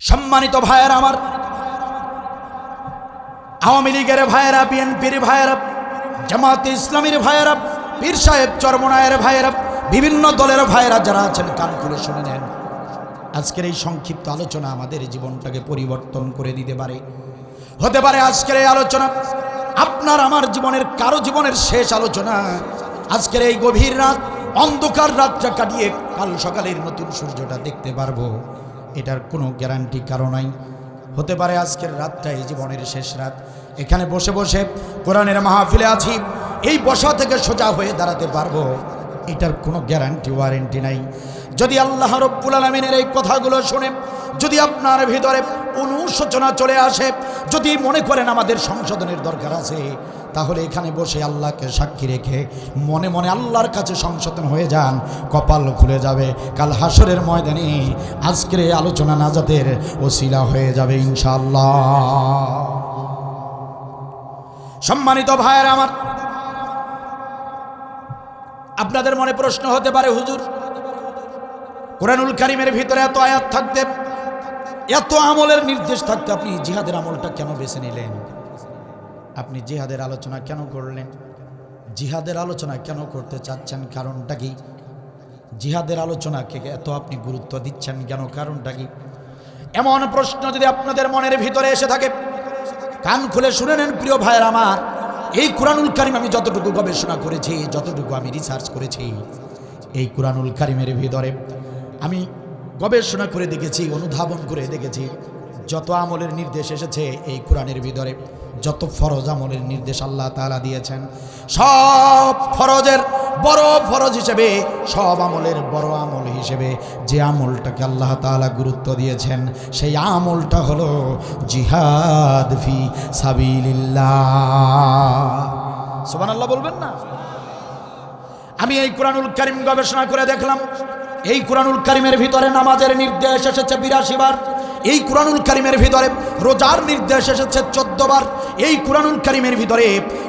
সম্মানিত ভাইয়েরা আমার, আওয়ামী লীগের ভাইয়েরা, বিএনপির ভাইয়েরা, জামাতে ইসলামীর ভাইয়েরা, পীর সাহেব চরমনায়ের ভাইয়েরা, বিভিন্ন দলের ভাইয়েরা যারা আছেন, কান খুলে শুনে নেন। আজকের এই সংক্ষিপ্ত আলোচনা আমাদের জীবনটাকে পরিবর্তন করে দিতে পারে। হতে পারে আজকের এই আলোচনা আপনার আমার জীবনের কারো জীবনের শেষ আলোচনা। আজকের এই গভীর রাত, অন্ধকার রাতটা কাটিয়ে কাল সকালের নতুন সূর্যটা দেখতে পারবো, এটার কোনো গ্যারান্টি কারো নাই। হতে পারে আজকের রাতটা এই জীবনের শেষ রাত। এখানে বসে বসে কোরআনের মাহফিলে আছি, এই বসা থেকে সোজা হয়ে দাঁড়াতে পারবো, এটার কোনো গ্যারান্টি ওয়ারেন্টি নাই। যদি আল্লাহ রব্বুল আলামিনের এই কথাগুলো শুনে যদি আপনার ভিতরে অনুশোচনা চলে আসে, যদি মনে করেন আমাদের সংশোধনের দরকার আছে, তাহলে এখানে বসে আল্লাহকে সাক্ষী রেখে মনে মনে আল্লাহর কাছে সংশোধন হয়ে যান, কপাল খুলে যাবে। কাল হাসরের ময়দানে আজকের এই আলোচনা নাজাতের ওসিলা হয়ে যাবে ইনশাআল্লাহ। সম্মানিত ভাইয়েরা আমার, আপনাদের মনে প্রশ্ন হতে পারে, হুজুর কোরআনুল কারীমের ভিতরে এত আয়াত থাকতে, এত আমলের নির্দেশ থাকতে আপনি জিহাদের আমলটা কেন বেছে নিলেন? আপনি জিহাদের আলোচনা কেন করলেন? জিহাদের আলোচনা কেন করতে চাচ্ছেন? কারণটা কি? জিহাদের আলোচনাকে এত আপনি গুরুত্ব দিচ্ছেন কেন? কারণটা কি? এমন প্রশ্ন যদি আপনাদের মনের ভিতরে এসে থাকে, কান খুলে শুনে নেন প্রিয় ভাইয়ের আমার। এই কোরআনুল কারীম আমি যতটুকু গবেষণা করেছি, যতটুকু আমি রিসার্চ করেছি, এই কোরআনুল কারীমের ভিতরে আমি গবেষণা করে দেখেছি, অনুধাবন করে দেখেছি, যত আমলের নির্দেশ এসেছে এই কোরআনের ভিতরে, যত ফরজ আমলের নির্দেশ আল্লাহ তাআলা দিয়েছেন, সব ফরজের বড় ফরজ হিসেবে, সব আমলের বড় আমল হিসেবে যে আমলটাকে আল্লাহ তাআলা গুরুত্ব দিয়েছেন, সেই আমলটা হলো জিহাদ ফি সাবিলিল্লাহ। সুবহানাল্লাহ বলবেন না? আমি এই কোরআনুল কারীম গবেষণা করে দেখলাম, এই কোরআনুল কারীমের ভিতরে নামাজের নির্দেশ এসেছে 82 বার। এই কোরআনুল কারীমের ভিতরে রোজার নির্দেশ এসেছে 14 বার। এই কোরআনুল কারীমের ভিতরে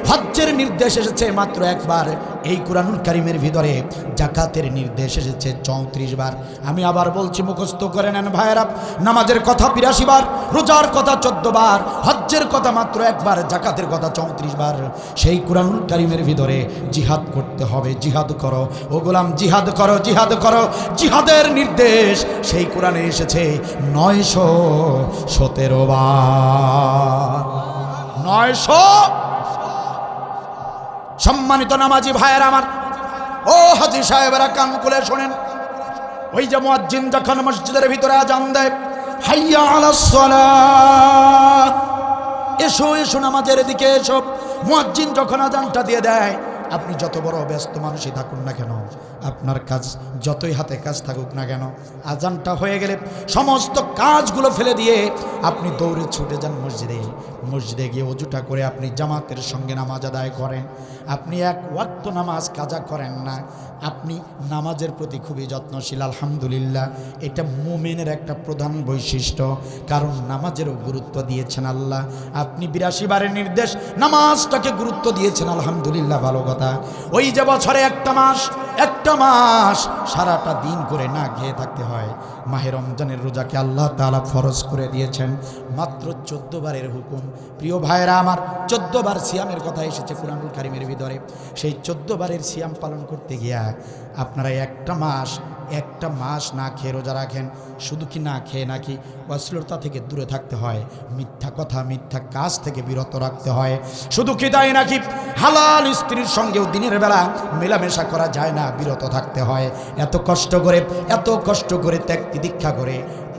হজ্জের নির্দেশ এসেছে মাত্র একবার। এই কোরআনুল কারীমের ভিতরে যাকাতের নির্দেশ এসেছে 34 বার। আমি আবার বলছি, মুখস্থ করে নেন ভাইয়েরা, নামাজের কথা 82 বার, রোজার কথা 14 বার, হজ্জের কথা মাত্র একবার, যাকাতের কথা 34 বার। সেই কোরআনুল কারীমের ভিতরে জিহাদ করতে হবে। জিহাদ করো ও গোলাম, জিহাদ করো, জিহাদ করো। জিহাদের নির্দেশ সেই কোরআনে এসেছে 917 বার। 900। সম্মানিত নামাজি ভাইয়েরা আমার, ও হাজী সাহেবেরা কান খুলে শোনেন। ওই যে মুয়াজ্জিন যখন মসজিদের ভিতরে আজান দেয়, হাইয়া আলাস সালাহ, এসো এসো নামাজের দিকে এসো, মুয়াজ্জিন যখন আজানটা দিয়ে দেয়, আপনি যত বড় ব্যস্ত মানুষই থাকুন না কেন, আপনার কাজ যতই হাতে কাজ থাকুক না কেন, আজানটা হয়ে গেলে সমস্ত কাজগুলো ফেলে দিয়ে আপনি দৌড়ে ছুটে যান মসজিদে। মসজিদে গিয়ে ওযুটা করে আপনি জামাতের সঙ্গে নামাজ আদায় করেন। আপনি এক ওয়াক্ত নামাজ কাজা করেন না, আপনি নামাজের প্রতি খুবই যত্নশীল। আলহামদুলিল্লাহ, এটা মুমিনের একটা প্রধান বৈশিষ্ট্য, কারণ নামাজেরও গুরুত্ব দিয়েছেন আল্লাহ। আপনি 82 বারের নির্দেশ, নামাজটাকে গুরুত্ব দিয়েছেন, আলহামদুলিল্লাহ, ভালো কথা। ওই যে বছরে একটা মাস সারাটা দিন করে না খেয়ে থাকতে হয়, মাহে রমজানের রোজাকে আল্লাহ তাআলা ফরজ করে দিয়েছেন মাত্র 14 বারের হুকুম। প্রিয় ভাইয়েরা আমার, 14 বার সিয়ামের কথা এসেছে কোরআনুল কারীমের ভিতরে। সেই 14 বারের সিয়াম পালন করতে গিয়া আপনারা একটা মাস না খেয়ে রোজা রাখেন। শুধু কি না খেয়ে, নাকি অশ্লীলতা থেকে দূরে থাকতে হয়, মিথ্যা কথা মিথ্যা কাজ থেকে বিরত রাখতে হয়। শুধু কি তাই নাকি হালাল স্ত্রীর সঙ্গেও দিনের বেলা মেলামেশা করা যায় না, বিরত থাকতে হয়। এত কষ্ট করে ত্যাগ দীক্ষা করে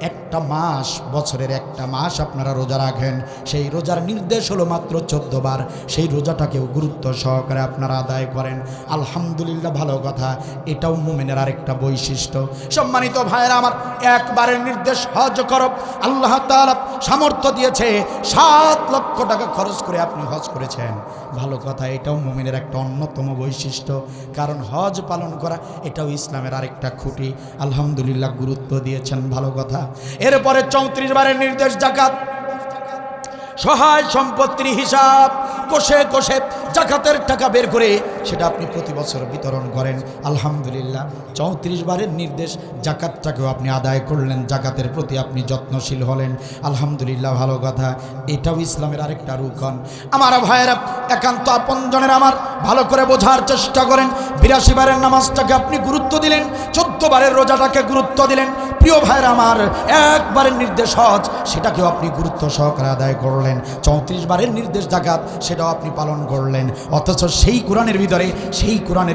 একটা মাস, বছরের একটা মাস আপনারা রোজা রাখেন। সেই রোজার নির্দেশ হলো মাত্র 14 বার। সেই রোজাটাকেও গুরুত্ব সহকারে আপনারা আদায় করেন, আলহামদুলিল্লাহ, ভালো কথা। এটাও মুমিনের আরেকটা বৈশিষ্ট্য। সম্মানিত ভাইয়েরা আমার, একবারের নির্দেশ হজ করো। আল্লাহ তাআলা সামর্থ্য দিয়েছে, 7 লক্ষ টাকা খরচ করে আপনি হজ করেছেন, ভালো কথা। এটাও মুমিনের একটা অন্যতম বৈশিষ্ট্য, কারণ হজ পালন করা এটাও ইসলামের আরেকটা খুঁটি। আলহামদুলিল্লাহ, গুরুত্ব দিয়েছেন, ভালো কথা। এরপরে 34 বারের নির্দেশ জাকাত। সহায় সম্পত্তির হিসাব কষে জাকাতের টাকা বের করে সেটা আপনি প্রতি বছর বিতরণ করেন। আলহামদুলিল্লাহ, 34 বারের নির্দেশ, জাকাতটাকেও আপনি আদায় করলেন, জাকাতের প্রতি আপনি যত্নশীল হলেন। আলহামদুলিল্লাহ, ভালো কথা। এটাও ইসলামের আরেকটা রুকন। আমার ভাইয়েরা, একান্ত আপনজনের আমার, ভালো করে বোঝার চেষ্টা করেন। 82 বারের নামাজটাকে আপনি গুরুত্ব দিলেন, 14 বারের রোজাটাকে গুরুত্ব দিলেন। প্রিয় ভাইয়েরা আমার, একবারের নির্দেশ হজ, সেটাকেও আপনি গুরুত্ব সহকারে আদায় করলেন। 34 বারের নির্দেশ জাকাত, সেটাও আপনি পালন করলেন। অথচ সেই কোরআনের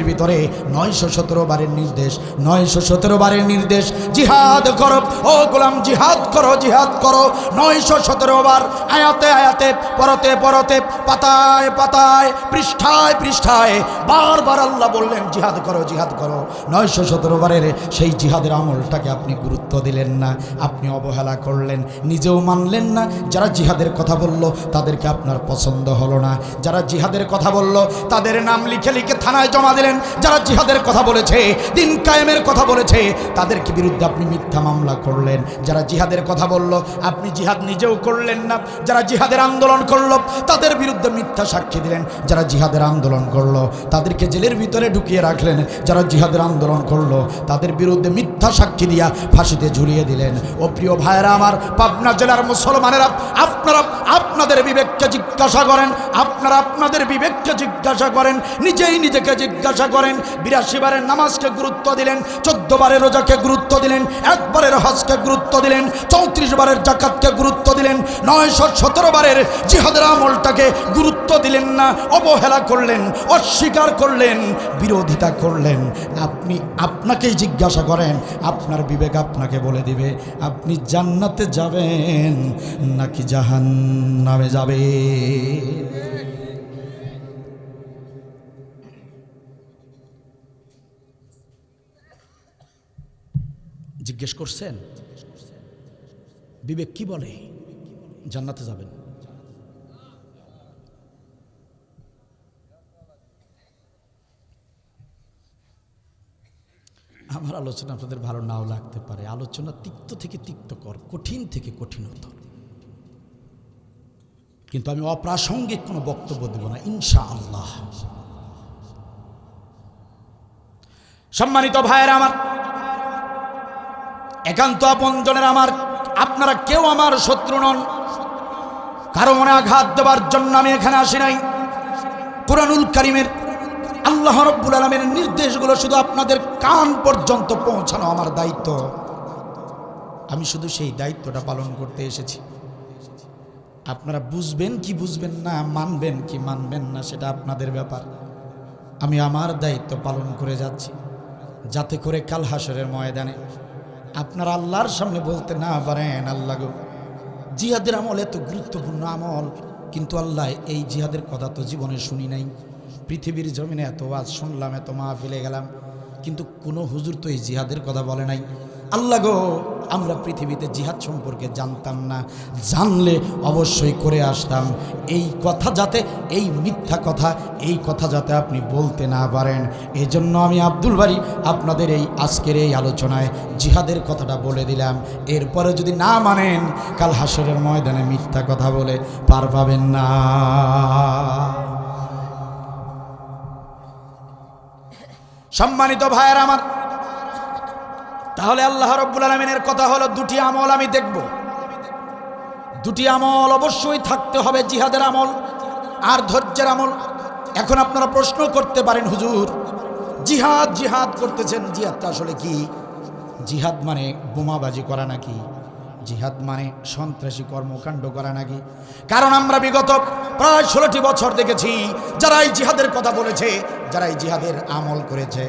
ভিতরে 917 বারের নির্দেশ, 917 বারের নির্দেশ, জিহাদ করো ও গোলাম, জিহাদ করো, জিহাদ করো। 917 বার, আয়াতে আয়াতে, পরতে পরতে, পাতায় পাতায়, পৃষ্ঠায় পৃষ্ঠায় বারবার আল্লাহ বললেন জিহাদ করো, জিহাদ করো। 917 বারের সেই জিহাদের আমলটাকে আপনি গুরুত্ব দিলেন না, আপনি অবহেলা করলেন, নিজেও মানলেন না। যারা জিহাদের কথা বলল তাদেরকে আপনার পছন্দ হলো না। যারা জিহাদের কথা বলল তাদের নাম লিখে লিখে থানায় জমা দিলেন। যারা জিহাদের কথা বলেছে, দিন কায়েমের কথা বলেছে, তাদেরকে বিরুদ্ধে আপনি মিথ্যা মামলা করলেন। যারা জিহাদের কথা বলল আপনি জিহাদ নিজেও করলেন না। যারা জিহাদের আন্দোলন করলো তাদের বিরুদ্ধে মিথ্যা সাক্ষী দিলেন। যারা জিহাদের আন্দোলন করলো তাদেরকে জেলের ভিতরে ঢুকিয়ে রাখলেন। যারা জিহাদের আন্দোলন করলো তাদের বিরুদ্ধে মিথ্যা সাক্ষী দিয়া ফাঁসিতে ঝুলিয়ে দিলেন। ও প্রিয় ভাইয়েরা আমার, পাবনা জেলার মুসলমানেরা, আপনারা আপনাদের বিবেককে জিজ্ঞাসা করেন, আপনারা আপনাদের বিবেককে জিজ্ঞাসা করেন, নিজেই নিজেকে জিজ্ঞাসা করেন। 82 বারের নামাজকে গুরুত্ব দিলেন, 14 বারের রোজাকে গুরুত্ব দিলেন, 1 বারের হজকে গুরুত্ব দিলেন, 34 বারের জাকাতকে গুরুত্ব দিলেন, 917 বারের জিহাদের আমলটাকে গুরুত্ব দিলেন না, অবহেলা করলেন, অস্বীকার করলেন, বিরোধিতা করলেন। আপনি আপনাকেই জিজ্ঞাসা করেন, আপনার বিবেক আপনাকে বলে দিবে আপনি জান্নাতে যাবেন নাকি জাহান্নামে যাবে। জিজ্ঞেস করছেন বিবেক কি বলে? জান্নাতে যাবেন। আমার আলোচনা আপনাদের ভালো নাও লাগতে পারে, আলোচনা তিক্ত থেকে তিক্তকর, কঠিন থেকে কঠিনতর, কিন্তু আমি অপ্রাসঙ্গিক কোনো বক্তব্য দেব না ইনশাআল্লাহ। সম্মানিত ভাইয়েরা আমার, একান্ত আপনজনের আমার, আপনারা কেউ আমার শত্রু নন, কারো মনে আঘাত দেওয়ার জন্য আমি এখানে আসি নাই। কুরআনুল কারীমের আল্লাহ রাব্বুল আলামিনের নির্দেশগুলো শুধু আপনাদের কান পর্যন্ত পৌঁছানো আমার দায়িত্ব। আমি শুধু সেই দায়িত্বটা পালন করতে এসেছি। আপনারা বুঝবেন কি বুঝবেন না, মানবেন কি মানবেন না, সেটা আপনাদের ব্যাপার। আমি আমার দায়িত্ব পালন করে যাচ্ছি, যাতে করে কাল হাসরের ময়দানে আপনারা আল্লাহর সামনে বলতে না পারেন, আল্লাহ গো, জিহাদের আমল এত গুরুত্বপূর্ণ আমল, কিন্তু আল্লাহ এই জিহাদের কথা তো জীবনে শুনি নাই। পৃথিবীর জমিনে এত ওয়াজ শুনলাম, এত মাহফিলে গেলাম, কিন্তু কোনো হুজুর তো এই জিহাদের কথা বলে নাই। আল্লাহ গো, আমরা পৃথিবীতে জিহাদ সম্পর্কে জানতাম না, জানলে অবশ্যই করে আসতাম। এই কথা যাতে, এই মিথ্যা কথা, এই কথা যাতে আপনি বলতে না পারেন, এজন্য আমি আব্দুল বারী আপনাদের এই আজকের এই আলোচনায় জিহাদের কথাটা বলে দিলাম। এরপরে যদি না মানেন, কাল হাসরের ময়দানে মিথ্যা কথা বলে পার পাবেন না। সম্মানিত ভাইয়েরা আমার, তাহলে আল্লাহ রাব্বুল আলামিনের কথা হলো দুটি আমল আমি দেখব, দুটি আমল অবশ্যই থাকতে হবে, জিহাদের আমল আর ধৈর্যের আমল। এখন আপনারা প্রশ্ন করতে পারেন, হুজুর জিহাদ জিহাদ করতেছেন, জিহাদটা আসলে কি? জিহাদ মানে বোমাবাজি করা নাকি? জিহাদ মানে সন্ত্রাসী কর্মকাণ্ড করা নাকি? কারণ আমরা বিগত প্রায় 16টি বছর দেখেছি, যারা এই জিহাদের কথা বলেছে, যারা এই জিহাদের আমল করেছে,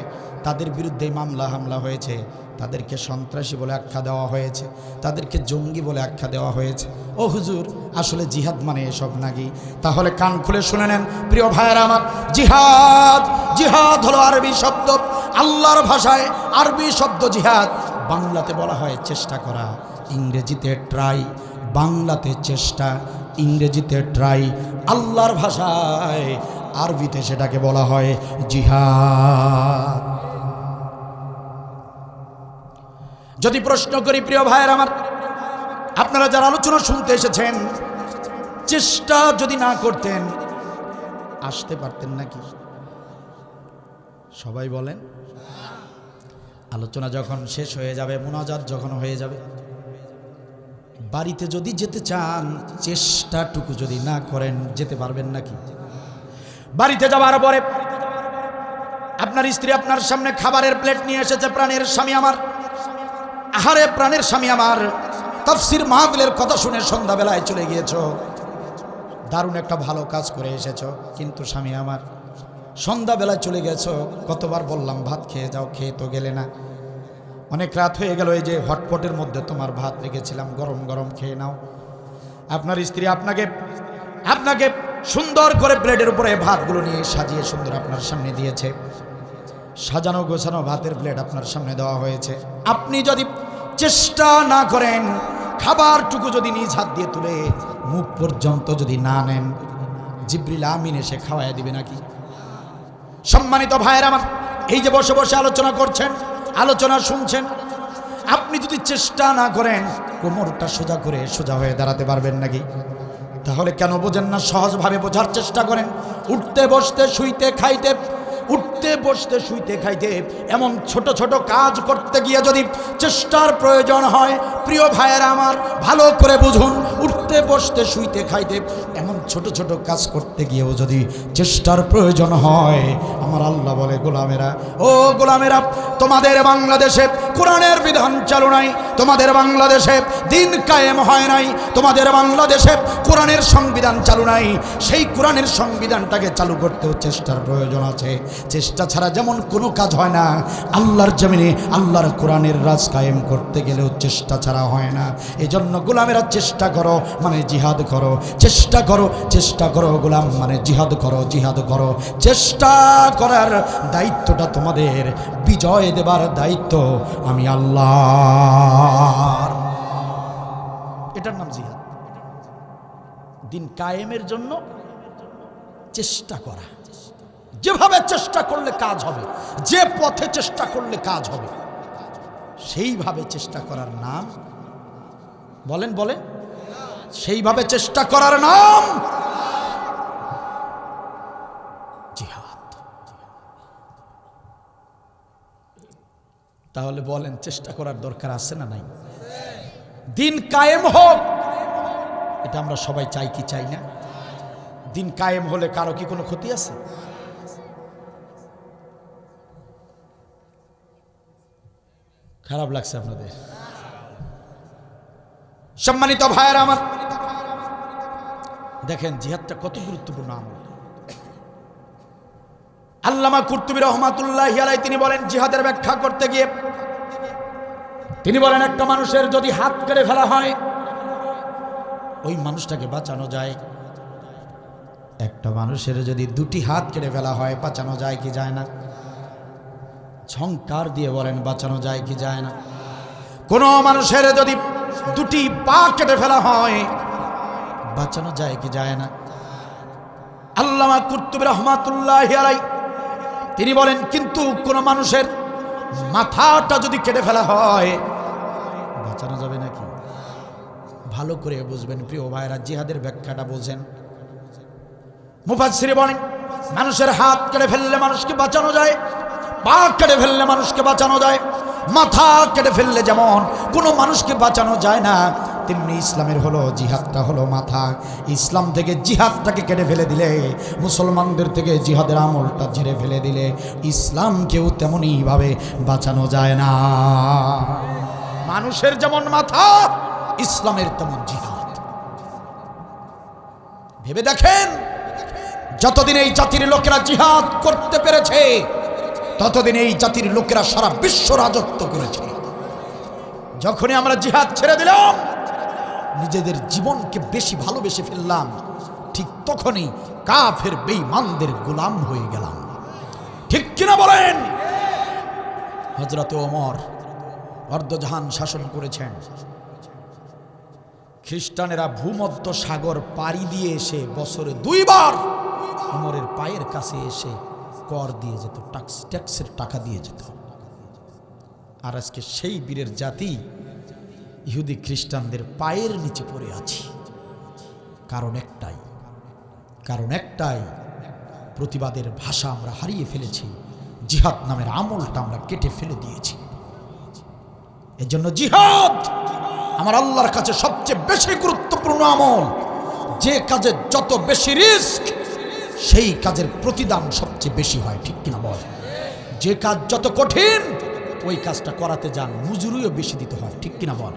তাদের বিরুদ্ধে মামলা হামলা হয়েছে, তাদেরকে সন্ত্রাসী বলে আখ্যা দেওয়া হয়েছে, তাদেরকে জঙ্গি বলে আখ্যা দেওয়া হয়েছে। ও হুজুর, আসলে জিহাদ মানে এসব নাকি? তাহলে কান খুলে শুনে নেন প্রিয় ভাইয়েরা আমার, জিহাদ, জিহাদ হলো আরবি শব্দ, আল্লাহর ভাষায় আরবি শব্দ জিহাদ। বাংলাতে বলা হয় চেষ্টা করা, ইংরেজিতে ট্রাই, বাংলাতে চেষ্টা, ইংরেজিতে ট্রাই, আল্লাহর ভাষায় আরবিতে সেটাকে বলা হয় জিহাদ। যদি প্রশ্ন করি প্রিয় ভাইয়ের আমার, আপনারা যারা আলোচনা শুনতে এসেছেন, চেষ্টা যদি না করতেন আসতে পারতেন নাকি? সবাই বলেন। আলোচনা যখন শেষ হয়ে যাবে, মুনাজাত যখন হয়ে যাবে, বাড়িতে যদি যেতে চান চেষ্টাটুকু যদি না করেন যেতে পারবেন নাকি? বাড়িতে যাওয়ার পরে আপনার স্ত্রী আপনার সামনে খাবারের প্লেট নিয়ে এসেছে, প্রাণের স্বামী আমার, আহারে প্রাণের স্বামী আমার, তাফসীর মাহফিলের কথা শুনে সন্ধ্যাবেলায় চলে গিয়েছো, দারুণ একটা ভালো কাজ করে এসেছো, কিন্তু স্বামী আমার সন্ধ্যাবেলায় চলে গেছো, কতবার বললাম ভাত খেয়ে যাও, খেয়ে তো গেলে না, অনেক রাত হয়ে গেল, এই যে হটপটের মধ্যে তোমার ভাত রেখেছিলাম, গরম গরম খেয়ে নাও। আপনার স্ত্রী আপনাকে সুন্দর করে প্লেটের উপরে ভাতগুলো নিয়ে সাজিয়ে সুন্দর আপনার সামনে দিয়েছে, সাজানো গোছানো ভাতের প্লেট আপনার সামনে দেওয়া হয়েছে। আপনি যদি চেষ্টা না করেন, খাবারটুকু যদি নিজ হাত দিয়ে তুলে মুখ পর্যন্ত যদি না নেন, জিবরিল আমিন এসে খাওয়াইয়া দিবে নাকি? সম্মানিত ভাইয়েরা আমার, এই যে বসে বসে আলোচনা করছেন, আলোচনা শুনছেন, আপনি যদি চেষ্টা না করেন কোমরটা সোজা করে সোজা হয়ে দাঁড়াতে পারবেন নাকি? তাহলে কেন বোঝেন না? সহজভাবে বোঝার চেষ্টা করেন। উঠতে বসতে শুইতে খাইতে, উঠতে বসতে শুইতে খাইতে এমন ছোট ছোট কাজ করতে গিয়ে যদি চেষ্টার প্রয়োজন হয়, প্রিয় ভাইয়েরা আমার ভালো করে বুঝুন, উঠতে বসতে শুইতে খাইতে এমন ছোট ছোট কাজ করতে গিয়েও যদি চেষ্টার প্রয়োজন হয়, আমার আল্লাহ বলে গোলামেরা, ও গোলামেরা, তোমাদের বাংলাদেশে কোরআনের বিধান চালু নাই, তোমাদের বাংলাদেশে দিন কায়েম হয় নাই, তোমাদের বাংলাদেশে কোরআনের সংবিধান চালু নাই, সেই কোরআনের সংবিধানটাকে চালু করতেও চেষ্টার প্রয়োজন আছে। চেষ্টা ছাড়া যেমন কোনো কাজ হয় না, আল্লাহর জমিনে আল্লাহর কোরআনের রাজ কায়েম করতে গেলেও চেষ্টা ছাড়া হয় না। এজন্য গোলামেরা চেষ্টা করো মানে জিহাদ করো, চেষ্টা করো, চেষ্টা করো গোলাম মানে জিহাদ করো, জিহাদ করো। চেষ্টা করার দায়িত্বটা তোমাদের, বিজয় দেবার দায়িত্ব আমি আল্লাহর। এটার নাম জিহাদ। দিন কায়েমের জন্য চেষ্টা করা, যেভাবে চেষ্টা করলে কাজ হবে, যে পথে চেষ্টা করলে কাজ হবে, সেইভাবে চেষ্টা করার নাম বলেন, বলেন, সেইভাবে চেষ্টা করার নাম জিহাদ। তাহলে বলেন চেষ্টা করার দরকার আছে না নাই? দিন কায়েম হোক, এটা আমরা সবাই চাই কি চাই না? দিন কায়েম হলে কারো কি কোনো ক্ষতি আছে? খারাপ লাগছে আপনাদের? সম্মানিত ভাইয়েরা আমার, দেখেন জিহাদটা কত গুরুত্বপূর্ণ আমল। আল্লামা কুরতুবী রহমাতুল্লাহি আলাইহি তিনি বলেন জিহাদের ব্যাখ্যা করতে গিয়ে, তিনি বলেন একটা মানুষের যদি হাত কেটে ফেলা হয়, ওই মানুষটাকে বাঁচানো যায়। একটা মানুষের যদি দুটি হাত কেটে ফেলা হয়, বাঁচানো যায় কি যায় না? ঝংকার দিয়ে বলেন বাঁচানো যায় কি যায় না? কোন মানুষের যদি দুটি পা কেটে ফেলা হয়, বাঁচানো যায় কি যায় না? আল্লামা কুরতুবী রাহমাতুল্লাহি আলাইহি তিনি বলেন কিন্তু কোন মানুষের মাথাটা যদি কেটে ফেলা হয়, বাঁচানো যাবে নাকি? ভালো করে বুঝবেন প্রিয় ভাইরা, জিহাদের ব্যাখ্যাটা বোঝেন। মুফাসসির বলেন মানুষের হাত কেটে ফেললে মানুষকে বাঁচানো যায়, পা কেটে ফেললে মানুষকে বাঁচানো যায়, মাথা কেটে ফেললে যেমন কোনো মানুষকে বাঁচানো যায় না, তেমনি ইসলামের হলো জিহাদটা হলো মাথা। ইসলাম থেকে জিহাদটাকে কেটে ফেলে দিলে, মুসলমানদের থেকে জিহাদের আমলটা ঝেড়ে ফেলে দিলে, ইসলামকেও তেমনইভাবে বাঁচানো যায় না। মানুষের যেমন মাথা, ইসলামের তেমন জিহাদ। ভেবে দেখেন, যতদিন এই জাতির লোকেরা জিহাদ করতে পেরেছে, ততদিন এই জাতির লোকেরা সারা বিশ্ব রাজত্ব করেছে। যখনই আমরা জিহাদ ছেড়ে দিলাম, নিজেদের জীবনকে বেশি ভালোবেসে ফেললাম, ঠিক তখনই কাফের বেঈমানদের গোলাম হয়ে গেলাম। ঠিক কিনা বলেন? হযরত ওমর অর্ধজাহান শাসন করেছেন। খ্রিস্টানেরা ভূমধ্য সাগর পাড়ি দিয়ে এসে বছরে 2 বার ওমরের পায়ের কাছে এসে কর দিয়ে যেত, ট্যাক্সের টাকা দিয়ে যেত। আর আজকে সেই বীরের জাতি ইহুদি খ্রিস্টানদের পায়ের নিচে পড়ে আছি। কারণ একটাই, প্রতিবাদের ভাষা আমরা হারিয়ে ফেলেছি, জিহাদ নামের আমলটা আমরা কেটে ফেলে দিয়েছি। এজন্য জিহাদ আমার আল্লাহর কাছে সবচেয়ে বেশি গুরুত্বপূর্ণ আমল। যে কাজে যত বেশি রিস্ক, সেই কাজের প্রতিদান সবচেয়ে বেশি হয়, ঠিক কিনা বল? যে কাজ যত কঠিন, ওই কাজটা করাতে যান, মজুরিও বেশি দিতে হয়, ঠিক কিনা বল?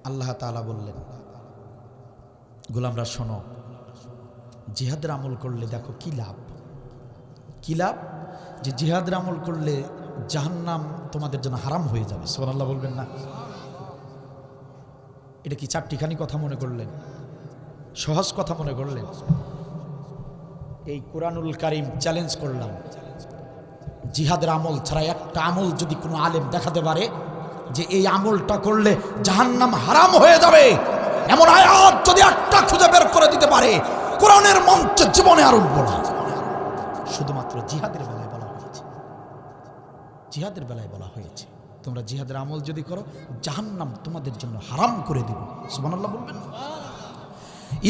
আল্লাহ তাআলা বললেন, গোলামরা শোনো, জিহাদের আমল করলে দেখো কি লাভ। কি লাভ? যে জিহাদের আমল করলে জাহান্নাম তোমাদের জন্য হারাম হয়ে যাবে। সুবহানাল্লাহ বলবেন না? এটা কি চারটিখানি কথা মনে করলেন? সহজ কথা মনে করলেন? এই কুরআনুল কারীম চ্যালেঞ্জ করলাম, জিহাদের আমল ছাড়া একটা আমল যদি কোনো আলেম দেখাতে পারে যে এই আমলটা করলে জাহান্নাম হারাম হয়ে যাবে, এমন আয়াত যদি একটা খুঁজে বের করে দিতে পারে, কোরআনের মঞ্চে জীবনে আর উঠব না। শুধুমাত্র জিহাদের বেলায় বলা হয়েছে, জিহাদের বেলায় বলা হয়েছে তোমরা জিহাদের আমল যদি করো, জাহান্নাম তোমাদের জন্য হারাম করে দিব। সুবহানাল্লাহ বলবেন?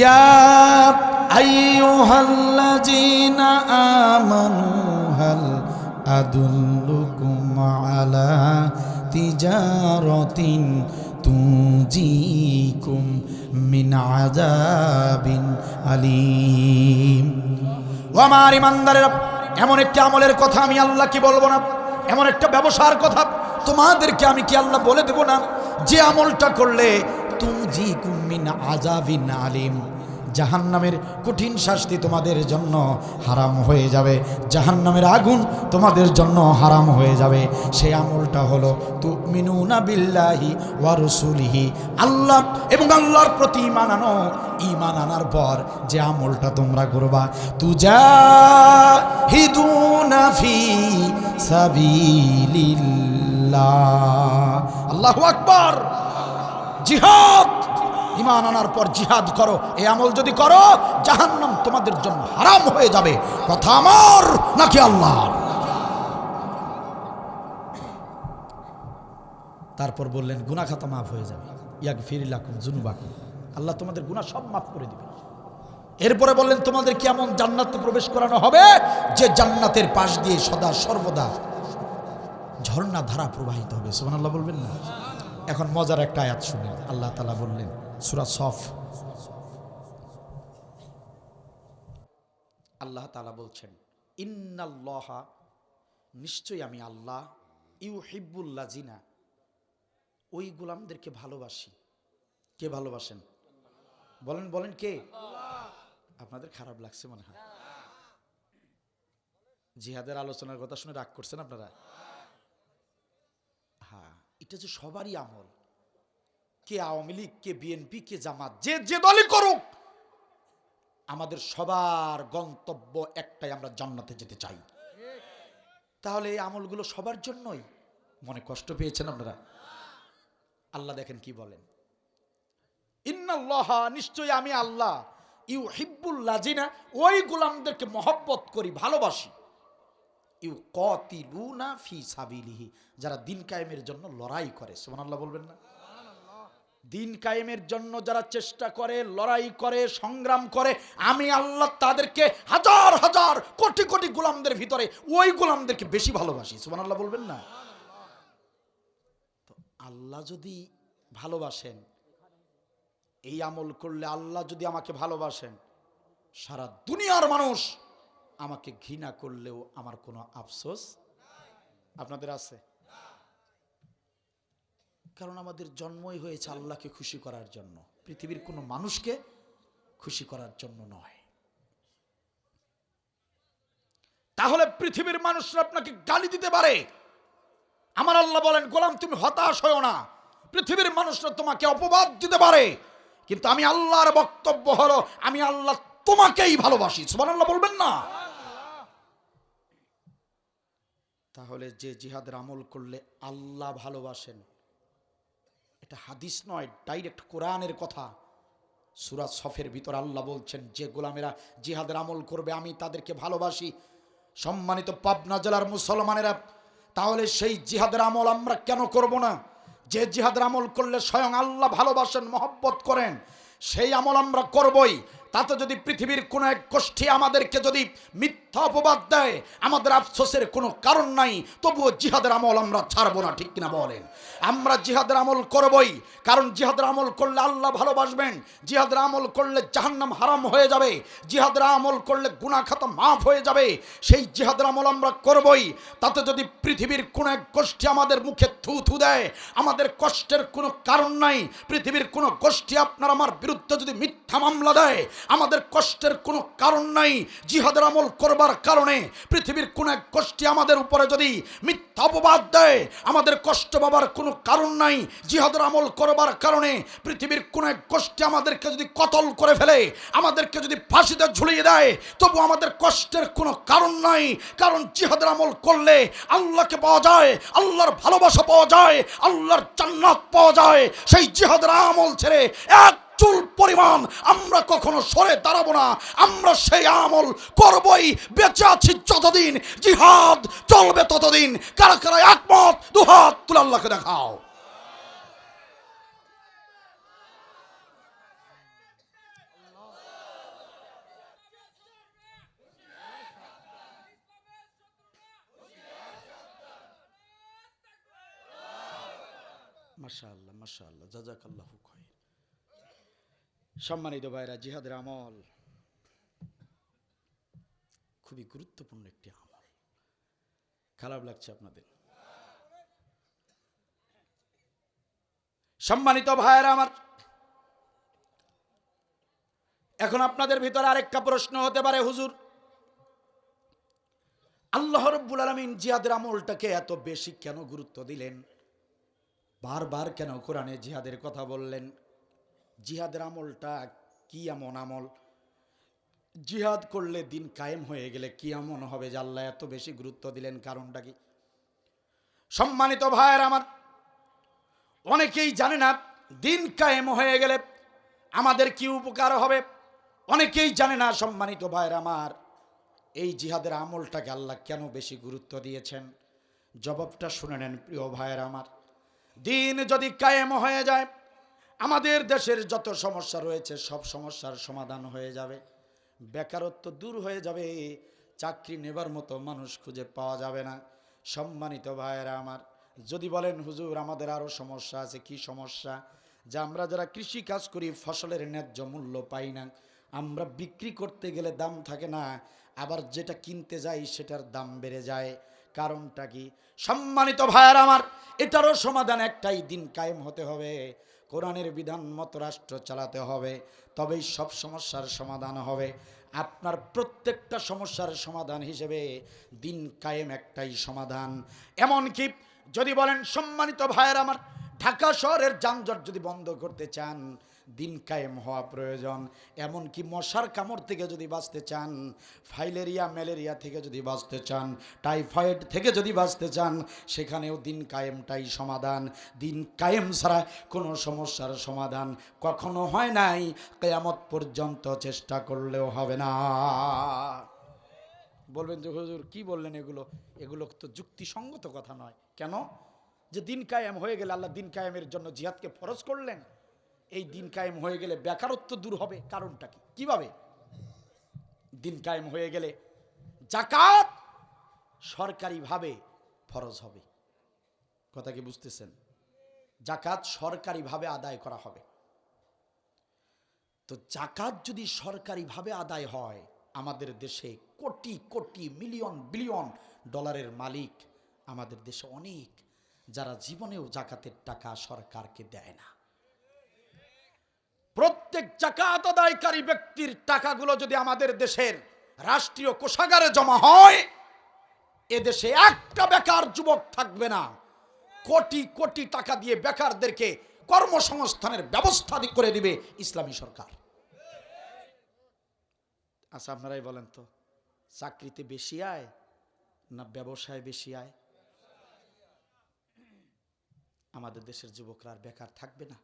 ইয়া আইয়ুহাল্লাযীনা আমানু হাল আদুল্লুকুম আলা তিজারাতিন তুজিকুম মিন আযাবিন আলীম। ও আমার ইমানদারেরা, এমন একটা আমলের কথা আমি আল্লাহ কি বলবো না? এমন একটা ব্যবসার কথা তোমাদেরকে আমি কি আল্লাহ বলে দেব না? যে আমলটা করলে তুজিকুম মিন আযাবিন আলীম, জাহান্নামের কঠিন শাস্তি তোমাদের জন্য হারাম হয়ে যাবে, জাহান্নামের আগুন তোমাদের জন্য হারাম হয়ে যাবে। সেই আমলটা হলো তুমিনুনা বিল্লাহি ওয়া রাসূলিহি, আল্লাহ এবং আল্লাহর প্রতি ঈমান আনো। ঈমান আনার পর যে আমলটা তোমরা করবা, তুজাহিদুনা ফি সাবিলিল্লাহ। আল্লাহু আকবার। জিহাদ, ঈমান আনার পর জিহাদ করো। এই আমল যদি করো, জাহান্নাম তোমাদের জন্য হারাম হয়ে যাবে। কথা আমার নাকি আল্লাহ? তারপর বললেন গুনাহ খাতা মাফ হয়ে যাবে, ইয়াগফির লাকুম যুনুবাকুম, আল্লাহ তোমাদের গুনাহ সব মাফ করে দিবে। এরপরে বললেন তোমাদের কি এমন জান্নাতে প্রবেশ করানো হবে যে জান্নাতের পাশ দিয়ে সদা সর্বদা ঝর্ণা ধারা প্রবাহিত হবে। সুবহানাল্লাহ বলবেন না? এখন মজার একটা আয়াত শুনেন। আল্লাহ তাআলা বললেন, সূরা সফ, আল্লাহ তাআলা বলছেন, ইন্নাল্লাহা, নিশ্চয়ই আমি আল্লাহ, ইউহিব্বুল লাযিনা, ওই গোলামদেরকে ভালোবাসি। কে ভালোবাসেন? বলেন বলেন, কে? আপনাদের খারাপ লাগছে মনে হয়। জিহাদের আলোচনার কথা শুনে রাগ করছেন আপনারা? হ্যাঁ, এটা যে সবারই আমল, কে আওয়ামী লীগ, কে বিএনপি, কে জামাত, যে যে দলই করুক, আমাদের সবার গন্তব্য একটাই, আমরা জান্নাতে যেতে চাই। তাহলে এই আমলগুলো সবার জন্যই। মনে কষ্ট পেয়েছেন আপনারা? আল্লাহ দেখেন কি বলেন, ইন্নাল্লাহা, নিশ্চয়ই আমি আল্লাহ, ইউহিব্বুল লাযিনা, ওই গোলামদেরকে মহব্বত করি, ভালোবাসি, ইউকাতিলুনা ফি সাবিলিহি, যারা দিন কায়েমের জন্য লড়াই করে। সুবহানাল্লাহ বলবেন না? দিন কায়েমের জন্য যারা চেষ্টা করে, লড়াই করে, সংগ্রাম করে, আমি আল্লাহ তাদেরকে হাজার হাজার কোটি কোটি গোলামদের ভিতরে ওই গোলামদেরকে বেশি ভালোবাসি। সুবহানাল্লাহ বলবেন না? তো আল্লাহ যদি ভালোবাসেন, এই আমল করলে আল্লাহ যদি আমাকে ভালোবাসেন, সারা দুনিয়ার মানুষ আমাকে ঘৃণা করলেও আমার কোনো আফসোস আপনাদের আছে? কারণ আমাদের জন্মই হয়েছে আল্লাহকে খুশি করার জন্য, পৃথিবীর কোনো মানুষকে খুশি করার জন্য নয়। তাহলে পৃথিবীর মানুষরা আপনাকে গালি দিতে পারে, আমার আল্লাহ বলেন, গোলাম তুমি হতাশ হও না, পৃথিবীর মানুষরা তোমাকে অপবাদ দিতে পারে, কিন্তু আমি আল্লাহর বক্তব্য হলো, আমি আল্লাহ তোমাকেই ভালোবাসি। সুবহানাল্লাহ বলবেন না? তাহলে যে জিহাদের আমল করলে আল্লাহ ভালোবাসেন, এটা হাদিস নয়, ডাইরেক্ট কোরআনের কথা। সূরা সফের ভিতর আল্লাহ বলছেন, যে গোলামেরা জিহাদের আমল করবে আমি তাদেরকে ভালোবাসি। সম্মানিত পাবনা জেলার মুসলমানেরা, তাহলে সেই জিহাদের আমল আমরা কেন করব না? যে জিহাদের আমল করলে স্বয়ং আল্লাহ ভালোবাসেন, মহব্বত করেন, সেই আমল আমরা করবই। তাতে যদি পৃথিবীর কোন এক গোষ্ঠী আমাদেরকে যদি মিথ্যা অপবাদ দেয়, আমাদের আফসোসের কোনো কারণ নাই, তবুও জিহাদের আমল আমরা ছাড়বো না। ঠিক কিনা বলেন? আমরা জিহাদের আমল করবই, কারণ জিহাদের আমল করলে আল্লাহ ভালোবাসবেন, জিহাদের আমল করলে জাহান্নাম হারাম হয়ে যাবে, জিহাদের আমল করলে গুনাহ খাতা মাফ হয়ে যাবে। সেই জিহাদের আমল আমরা করবই। তাতে যদি পৃথিবীর কোন এক গোষ্ঠী আমাদের মুখে থু থু দেয়, আমাদের কষ্টের কোনো কারণ নাই। পৃথিবীর কোনো গোষ্ঠী আপনার আমার বিরুদ্ধে যদি মিথ্যা মামলা দেয়, আমাদের কষ্টের কোনো কারণ নাই। জিহাদের আমল করবার কারণে পৃথিবীর কোন এক গোষ্ঠী আমাদের উপরে যদি মিথ্যা অপবাদ দেয়, আমাদের কষ্ট পাবার কোনো কারণ নাই। জিহাদের আমল করবার কারণে পৃথিবীর কোন এক গোষ্ঠী আমাদেরকে যদি কতল করে ফেলে, আমাদেরকে যদি ফাঁসিতে ঝুলিয়ে দেয়, তবু আমাদের কষ্টের কোনো কারণ নাই। কারণ জিহাদের আমল করলে আল্লাহকে পাওয়া যায়, আল্লাহর ভালোবাসা পাওয়া যায়, আল্লাহর জান্নাত পাওয়া যায়। সেই জিহাদের আমল ছেড়ে এক চুল পরিমাণ আমরা কখনো সরে দাঁড়াবো না। আমরা সেই আমল করবই। বেঁচে আছি যতদিন, জিহাদ চলবে ততদিন। কারা কারা একমত? দুহাত তুলে আল্লাহকে দেখাও। মাশাআল্লাহ, মাশাআল্লাহ, জাযাকাল্লাহু খায়র। সম্মানিত ভাইরা, জিহাদের আমল খুবই গুরুত্বপূর্ণ একটি আমল। খারাপ লাগছে আপনাদের? সম্মানিত ভাইরা আমার, এখন আপনাদের ভিতরে আরেকটা প্রশ্ন হতে পারে, হুজুর আল্লাহ রাব্বুল আলামিন জিহাদের আমলটাকে এত বেশি কেন গুরুত্ব দিলেন? বারবার কেন কোরআনে জিহাদের কথা বললেন? জিহাদের আমলটা কি এমন আমল? জিহাদ করলে দিন কায়েম হয়ে গেলে কি এমন হবে যে আল্লাহ এত বেশি গুরুত্ব দিলেন? কারণটা কি? সম্মানিত ভাইয়ের আমার, অনেকেই জানে না দিন কায়েম হয়ে গেলে আমাদের কি উপকার হবে। অনেকেই জানে না সম্মানিত ভাইয়ের আমার, এই জিহাদের আমলটাকে আল্লাহ কেন বেশি গুরুত্ব দিয়েছেন। জবাবটা শুনে নেন প্রিয় ভাইয়ের আমার। দিন যদি কায়েম হয়ে যায়, আমাদের দেশের যত সমস্যা রয়েছে সব সমস্যার সমাধান হয়ে যাবে। বেকারত্ব দূর হয়ে যাবে, চাকরি নেবার মতো মানুষ খুঁজে পাওয়া যাবে না। সম্মানিত ভাইয়েরা আমার, যদি বলেন হুজুর আমাদের আরও সমস্যা আছে, কি সমস্যা? যে আমরা যারা কৃষি কাজ করি ফসলের ন্যায্য মূল্য পাই না, আমরা বিক্রি করতে গেলে দাম থাকে না, আবার যেটা কিনতে যাই সেটার দাম বেড়ে যায়। কারণটা কি? সম্মানিত ভাইয়েরা আমার, এটারও সমাধান একটাই, দিন কায়েম হতে হবে, কোরআনের বিধান মতো রাষ্ট্র চালাতে হবে, তবেই সব সমস্যার সমাধান হবে। আপনার প্রত্যেকটা সমস্যার সমাধান হিসেবে দিন কায়েম একটাই সমাধান। এমনকি যদি বলেন সম্মানিত ভাইয়েরা আমার, ঢাকা শহরের যানজট যদি বন্ধ করতে চান, দিন কায়েম হওয়া প্রয়োজন। এমনকি মশার কামড় থেকে যদি বাঁচতে চান, ফাইলেরিয়া ম্যালেরিয়া থেকে যদি বাঁচতে চান, টাইফয়েড থেকে যদি বাঁচতে চান, সেখানেও দিন কায়েমটাই সমাধান। দিন কায়েম ছাড়া কোনো সমস্যার সমাধান কখনো হয় নাই, কিয়ামত পর্যন্ত চেষ্টা করলেও হবে না। বলবেন যে হুজুর কি বললেন এগুলো? এগুলো তো যুক্তিসঙ্গত কথা নয়। কেন? যে দিন কায়েম হয়ে গেলে আল্লাহ দিন কায়েমের জন্য জিহাদকে ফরজ করলেন। এই দিন কায়েম হয়ে গেলে বেকারত্ব দূর হবে। কারণটা কি? কিভাবে? দিন কায়েম হয়ে গেলে যাকাত সরকারিভাবে ফরজ হবে। কথা কি বুঝতেছেন? যাকাত সরকারিভাবে আদায় করা হবে। তো যাকাত যদি সরকারিভাবে আদায় হয়, আমাদের দেশে কোটি কোটি মিলিয়ন বিলিয়ন ডলারের মালিক আমাদের দেশে অনেক, যারা জীবনেও যাকাতের টাকা সরকারকে দেয় না। প্রত্যেক যাকাত আদায়কারী ব্যক্তির টাকাগুলো যদি আমাদের দেশের রাষ্ট্রীয় কোষাগারে জমা হয়, এদেশে একটা বেকার যুবক থাকবে না। কোটি কোটি টাকা দিয়ে বেকারদেরকে কর্মসংস্থানের ব্যবস্থা করে দিবে ইসলামী সরকার। আচ্ছা আপনারাই বলেন তো, চাকরিতে বেশি আয় না ব্যবসায় বেশি আয়? আমাদের দেশের যুবকরা আর বেকার থাকবে না।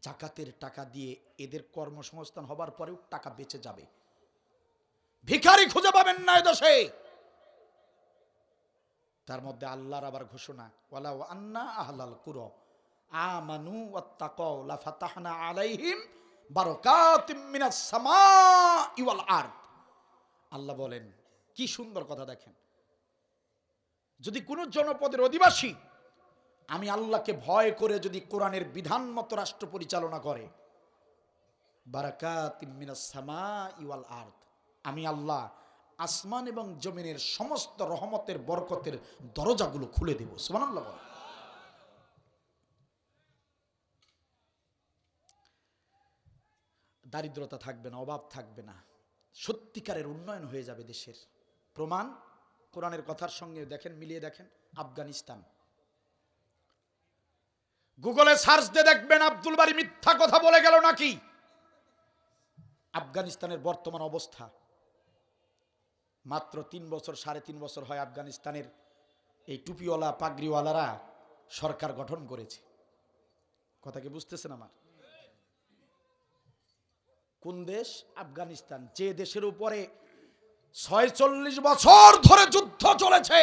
যাকাতের টাকা দিয়ে এদের কর্মসংস্থান হবার পরেও টাকা বেঁচে যাবে। ভিখারি খুঁজে পাবেন না এদেশে। তার মধ্যে আল্লাহর আবার ঘোষণা, ওয়ালাউ আন্না আহলাল কুরা আমানু ওয়াত্তাকাউ লাফাতাহনা আলাইহিম বারাকাতিম মিনাস সামাই ওয়াল আরদ। আল্লাহ বলেন, কি সুন্দর কথা দেখেন, যদি কোন জনপদের অধিবাসী আমি আল্লাহকে ভয় করে যদি কোরআনের বিধান মতো রাষ্ট্র পরিচালনা করে, বারাকাতিম মিনাস সামাই ওয়াল আরদ, আমি আল্লাহ আসমান এবং জমিনের সমস্ত রহমতের বরকতের দরজাগুলো খুলে দেব। সুবহানাল্লাহ। দারিদ্রতা থাকবে না, অভাব থাকবে না, সত্যিকারের উন্নয়ন হয়ে যাবে দেশের। প্রমাণ কোরআনের কথার সঙ্গে দেখেন, মিলিয়ে দেখেন। আফগানিস্তান, গুগলে সার্চ দিয়ে দেখবেন আব্দুল বারী মিথ্যা কথা বলে গেল নাকি। আফগানিস্তানের বর্তমান অবস্থা, মাত্র 3 বছর 3.5 বছর হয় আফগানিস্তানের এই টুপিওয়ালা পাগড়িওয়ালারা সরকার গঠন করেছে। কথা কি বুঝতেছেন আমার? কোন দেশ? আফগানিস্তান, যে দেশের উপরে 46 বছর ধরে যুদ্ধ চলেছে,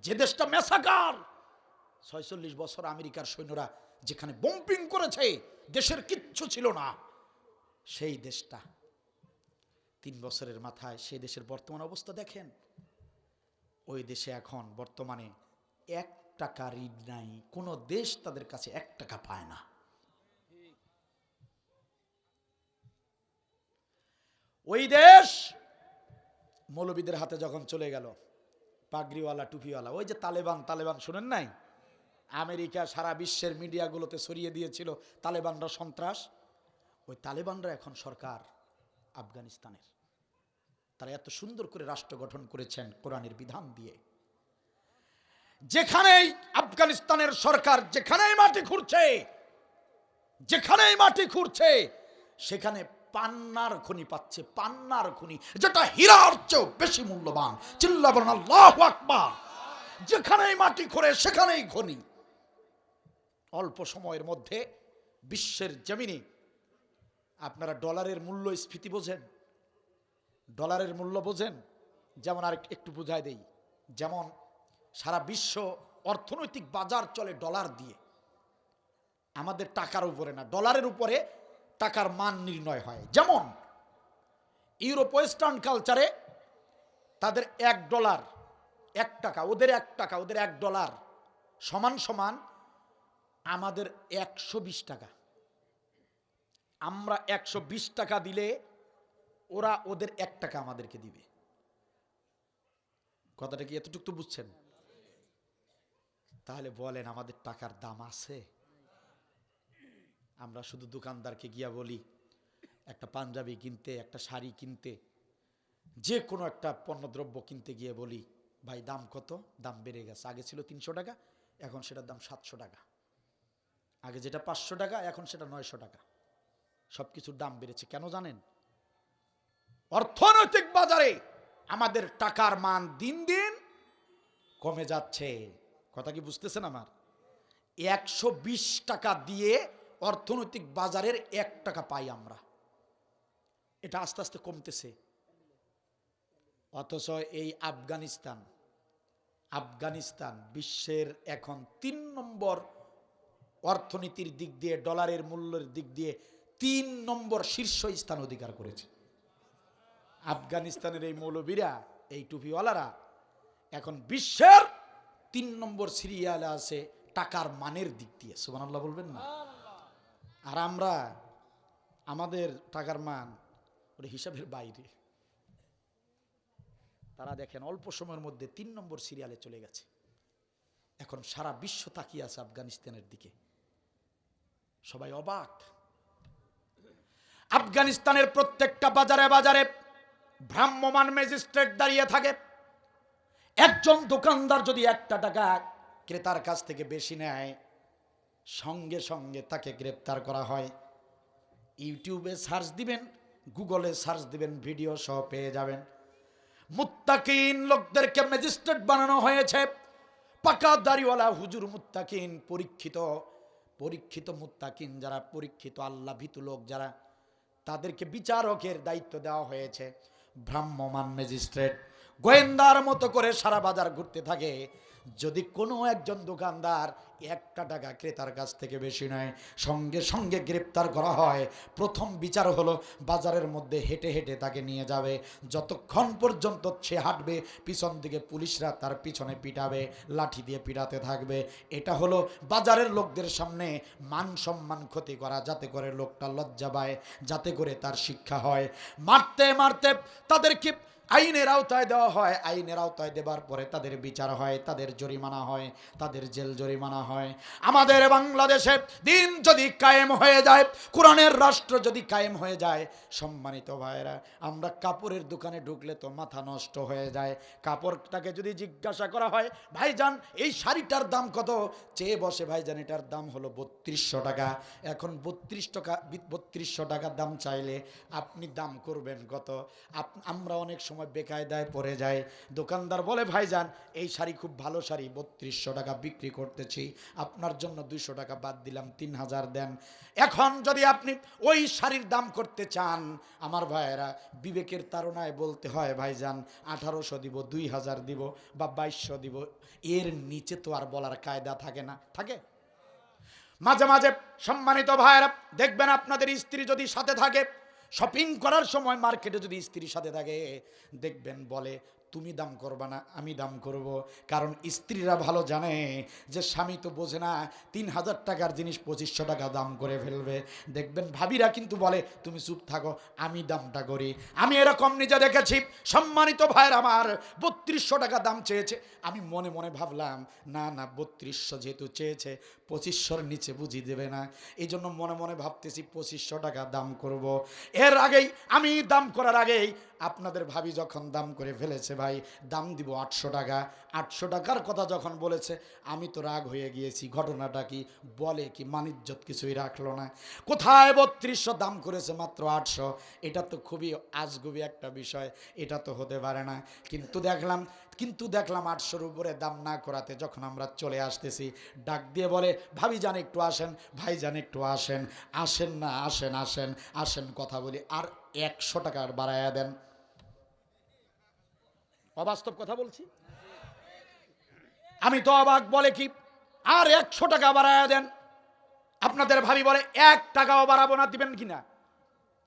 যে দেশটা মেসাকার, 46 বছর আমেরিকার সৈন্যরা যেখানে বোম্পিং করেছে, দেশের কিচ্ছু ছিল না, সেই দেশটা 3 বছরের মাথায় সেই দেশের বর্তমান অবস্থা দেখেন। ওই দেশে এখন বর্তমানে 1 টাকা ঋণ নাই, কোন দেশ তাদের কাছে 1 টাকা পায় না। ওই দেশ মৌলবীদের হাতে যখন চলে গেল, পাগড়িওয়ালা টুপিওয়ালা, ওই যে তালেবান, তালেবান শুনেন নাই? আমেরিকা সারা বিশ্বের মিডিয়াগুলোতে ছড়িয়ে দিয়েছিল তালেবানরা সন্ত্রাস। ওই তালেবানরা এখন সরকার আফগানিস্তানের। তারা এত সুন্দর করে রাষ্ট্র গঠন করেছেন কোরআনের বিধান দিয়ে। যেখানেই আফগানিস্তানের সরকার যেখানেই মাটি খুঁড়ছে, যেখানেই মাটি খুঁড়ছে, সেখানে পান্নার খনি পাচ্ছে, পান্নার খনি, যেটা হীরার চেয়েও বেশি মূল্যবান। চিল্লা বলেন আল্লাহু আকবার। যেখানেই মাটি খোঁড়ে সেখানেই খনি। অল্প সময়ের মধ্যে বিশ্বের জমিনে, আপনারা ডলারের মূল্যস্ফীতি বোঝেন? ডলারের মূল্য বোঝেন? যেমন আর একটু বুঝাই দেই, যেমন সারা বিশ্ব অর্থনৈতিক বাজার চলে ডলার দিয়ে, আমাদের টাকার উপরে না, ডলারের উপরে টাকার মান নির্ণয় হয়। যেমন ইউরোপ ওয়েস্টার্ন কালচারে তাদের $1 1 টাকা, ওদের 1 টাকা, ওদের $1 সমান সমান আমাদের 120 টাকা। আমরা 120 টাকা দিলে ওরা ওদের 1 টাকা আমাদেরকে দিবে। কথাটা কি এতটুকু তো বুঝছেন? তাহলে বলেন আমাদের টাকার দাম আছে? আমরা শুধু দোকানদারকে গিয়া বলি, একটা পাঞ্জাবি কিনতে, একটা শাড়ি কিনতে, যে কোনো একটা পণ্যদ্রব্য কিনতে গিয়ে বলি, ভাই দাম কত? দাম বেড়ে গেছে, আগে ছিল 300 টাকা, এখন সেটার দাম 700 টাকা। আগে যেটা 500 টাকা, এখন সেটা 900 টাকা। সবকিছুর দাম বেড়েছে। কেন জানেন? অর্থনৈতিক বাজারে আমাদের টাকার মান দিন দিন কমে যাচ্ছে। কথা কি বুঝতেছেন আমার? 120 টাকা দিয়ে অর্থনৈতিক বাজারের 1 টাকা পাই আমরা, এটা আস্তে আস্তে কমতেছে। অথচ এই আফগানিস্তান, আফগানিস্তান বিশ্বের এখন 3 নম্বর অর্থনীতির দিক দিয়ে, ডলারের মূল্যের দিক দিয়ে 3 নম্বর শীর্ষ স্থান অধিকার করেছে। আফগানিস্তানের এই মৌলবীরা, এই টুপিওয়ালারা এখন বিশ্বের 3 নম্বর সিরিয়ালে আছে টাকার মানের দিক দিয়ে। সুবহানাল্লাহ বলবেন না? আর আমরা, আমাদের টাকার মান ওটা হিসাবের বাইরে। তারা দেখেন অল্প সময়ের মধ্যে 3 নম্বর সিরিয়ালে চলে গেছে। এখন সারা বিশ্ব তাকিয়ে আছে আফগানিস্তানের দিকে, সবাই অবাক। আফগানিস্তানের প্রত্যেকটা বাজারে বাজারে ভ্রাম্যমান ম্যাজিস্ট্রেট দাঁড়িয়ে থাকে। একজন দোকানদার যদি 1 টাকা ক্রেতার কাছ থেকে বেশি নেয়, সঙ্গে সঙ্গে তাকে গ্রেপ্তার করা হয়। ইউটিউবে সার্চ দিবেন, গুগলে সার্চ দিবেন, ভিডিও সহ পেয়ে যাবেন। মুত্তাকিন লোকদেরকে ম্যাজিস্ট্রেট বানানো হয়েছে। পাকা দাড়িওয়ালা হুজুর মুত্তাকিন, পরীক্ষিত পরীক্ষিত মুত্তাকিন যারা, পরীক্ষিত আল্লাহ ভীতু লোক যারা, তাদেরকে বিচারকের দায়িত্ব দেওয়া হয়েছে। ভ্রাম্যমান ম্যাজিস্ট্রেট গোয়েন্দার মতো করে সারা বাজার ঘুরতে থাকে, যদি কোনো একজন দোকানদার একটা টাকা ক্রেতার কাছ থেকে বেশি নেয়, সঙ্গে সঙ্গে গ্রেপ্তার করা হয়। প্রথম বিচার হলো বাজারের মধ্যে হেঁটে হেঁটে তাকে নিয়ে যাবে। যতক্ষণ পর্যন্ত সে হাঁটবে, পিছন দিকে পুলিশরা তার পিছনে পিটাবে, লাঠি দিয়ে পিটাতে থাকবে। এটা হলো বাজারের লোকদের সামনে মান সম্মান ক্ষতি করা, যাতে করে লোকটা লজ্জা পায়, যাতে করে তার শিক্ষা হয়। মারতে মারতে তাদেরকে আইনের আওতায় দেওয়া হয়। আইনের আওতায় দেবার পরে তাদের বিচার হয়, তাদের জরিমানা হয়, তাদের জেল জরিমানা হয়। আমাদের বাংলাদেশে দিন যদি কায়েম হয়ে যায়, কোরআনের রাষ্ট্র যদি কায়েম হয়ে যায়, সম্মানিত ভাইরা, আমরা কাপড়ের দোকানে ঢুকলে তো মাথা নষ্ট হয়ে যায়। কাপড়টাকে যদি জিজ্ঞাসা করা হয়, ভাইজান এই শাড়িটার দাম কত, চেয়ে বসে, ভাইজান এটার দাম হলো 3200 টাকা। এখন 3200 টাকা দাম চাইলে আপনি দাম করবেন কত? আমরা অনেক সময় বেকায়দায় পড়ে যায়। দোকানদার বলে, ভাইজান এই শাড়ি খুব ভালো শাড়ি, 3200 টাকা বিক্রি করতেছি, আপনার জন্য 200 টাকা বাদ দিলাম, 3000 দেন। এখন যদি আপনি ওই শাড়ির দাম করতে চান, আমার ভাইয়েরা, বিবেকের তাড়নায় বলতে হয়, ভাইজান 1800 দিব, 2000 দিব বা 2200 দিব। এর নিচে তো আর বলার কায়দা থাকে না, থাকে? মাঝে মাঝে সম্মানিত ভাইয়েরা দেখবেন, আপনাদের স্ত্রী যদি সাথে থাকে, শপিং করার সময় মার্কেটে যদি স্ত্রীর সাথে থাকে, দেখবেন বলে, তুমি দাম করবা না, আমি দাম করব। কারণ স্ত্রীরা ভালো জানে যে স্বামী তো বোঝে না, 3000 টাকার জিনিস 2500 টাকা দাম করে ফেলবে। দেখবেন ভাবিরা কিন্তু বলে, তুমি চুপ থাকো, আমি দামটা করি। আমি এরকম নিজে দেখেছি। সম্মানিত ভাইয়ের আমার, 3200 টাকা দাম চেয়েছে। আমি মনে মনে ভাবলাম, না না, 3200 যেহেতু চেয়েছে, 2500-র নিচে বুঝি দেবে না। এই জন্য মনে মনে ভাবতেছি 2500 টাকা দাম করব। এর আগেই, আমি দাম করার আগেই আপনাদের ভাবি যখন দাম করে ফেলেছে, ভাই দাম দিব 800 টাকা। 800 টাকার কথা যখন বলেছে, আমি তো রাগ হয়ে গিয়েছি। ঘটনাটা কি? বলে কি মানিজ্জত কিছুই রাখলো না। কোথায় 3200 দাম করেছে, মাত্র 800। এটা তো খুবই আজগুবি একটা বিষয়, এটা তো হতে পারে না। কিন্তু দেখলাম 800-র উপরে দাম না করাতে যখন আমরা চলে আসতেছি, ডাক দিয়ে বলে, ভাবি জান একটু আসেন, ভাই জান একটু আসেন। আসেন না, আসেন আসেন আসেন, কথা বলি, আর 100 টাকা বাড়াইয়া দেন। অবাস্তব কথা বলছি? আমি তো অবাক। বলে কি, আর 100 টাকা বাড়াইয়া দেন। আপনাদের ভাবি বলে, 1 টাকাও বাড়াবো না, দিবেন কিনা?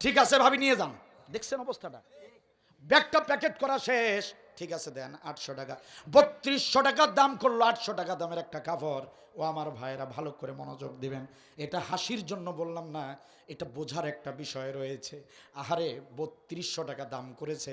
ঠিক আছে ভাবি, নিয়ে যান। দেখছেন অবস্থাটা? ব্যাগটা প্যাকেট করা শেষ, ঠিক আছে দেন 800 টাকা। 3200 টাকার দাম করলো 800 টাকা দামের একটা কাপড়। ও আমার ভাইয়েরা, ভালো করে মনোযোগ দিবেন। এটা হাসির জন্য বললাম না, এটা বোঝার একটা বিষয় রয়েছে। আহারে, 3200 টাকা দাম করেছে,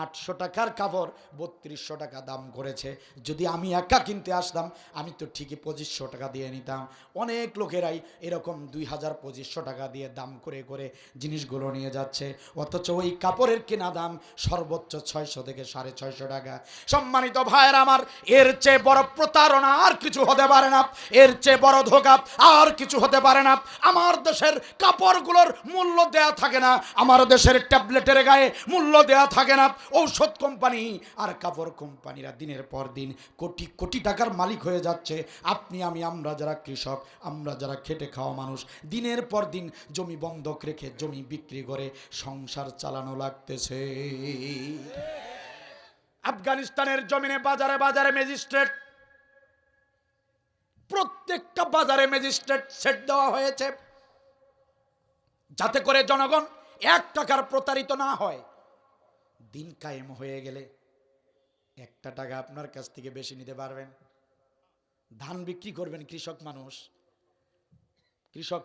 800 টাকার কাপড় 3200 টাকা দাম করেছে। যদি আমি একা কিনতে আসতাম, আমি তো ঠিকই 2500 টাকা দিয়ে নিতাম। অনেক লোকেরাই এরকম 2000, 2500 টাকা দিয়ে দাম করে করে জিনিসগুলো নিয়ে যাচ্ছে, অথচ ওই কাপড়ের কেনা দাম সর্বোচ্চ 600 থেকে 650 টাকা। সম্মানিত ভাইয়েরা আমার, এর চেয়ে বড় প্রতারণা আর কিছু হতে পারে না, এর চেয়ে বড় ধোঁকা আর কিছু হতে পারে না। আমার দেশের কাপড়গুলোর মূল্য দেয়া থাকে না, আমার দেশের ট্যাবলেটের গায়ে মূল্য দেয়া থাকে না। ঔষধ কোম্পানি আর কাপড় কোম্পানিরা দিনের পর দিন কোটি কোটি টাকার মালিক হয়ে যাচ্ছে। আপনি আমি, আমরা যারা কৃষক, আমরা যারা খেটে খাওয়া মানুষ, দিনের পর দিন জমি বন্ধক রেখে জমি বিক্রি করে সংসার চালানো লাগতেছে। আফগানিস্তানের জমিনে বাজারে বাজারে ম্যাজিস্ট্রেট, প্রত্যেকটা বাজারে ম্যাজিস্ট্রেট সেট দেওয়া হয়েছে, যাতে করে জনগণ 1 টাকার প্রতারিত না হয়। দিন কায়েম হয়ে গেলে 1 টাকা আপনার কাছ থেকে বেশি নিতে পারবেন। ধান বিক্রি করবেন, কৃষক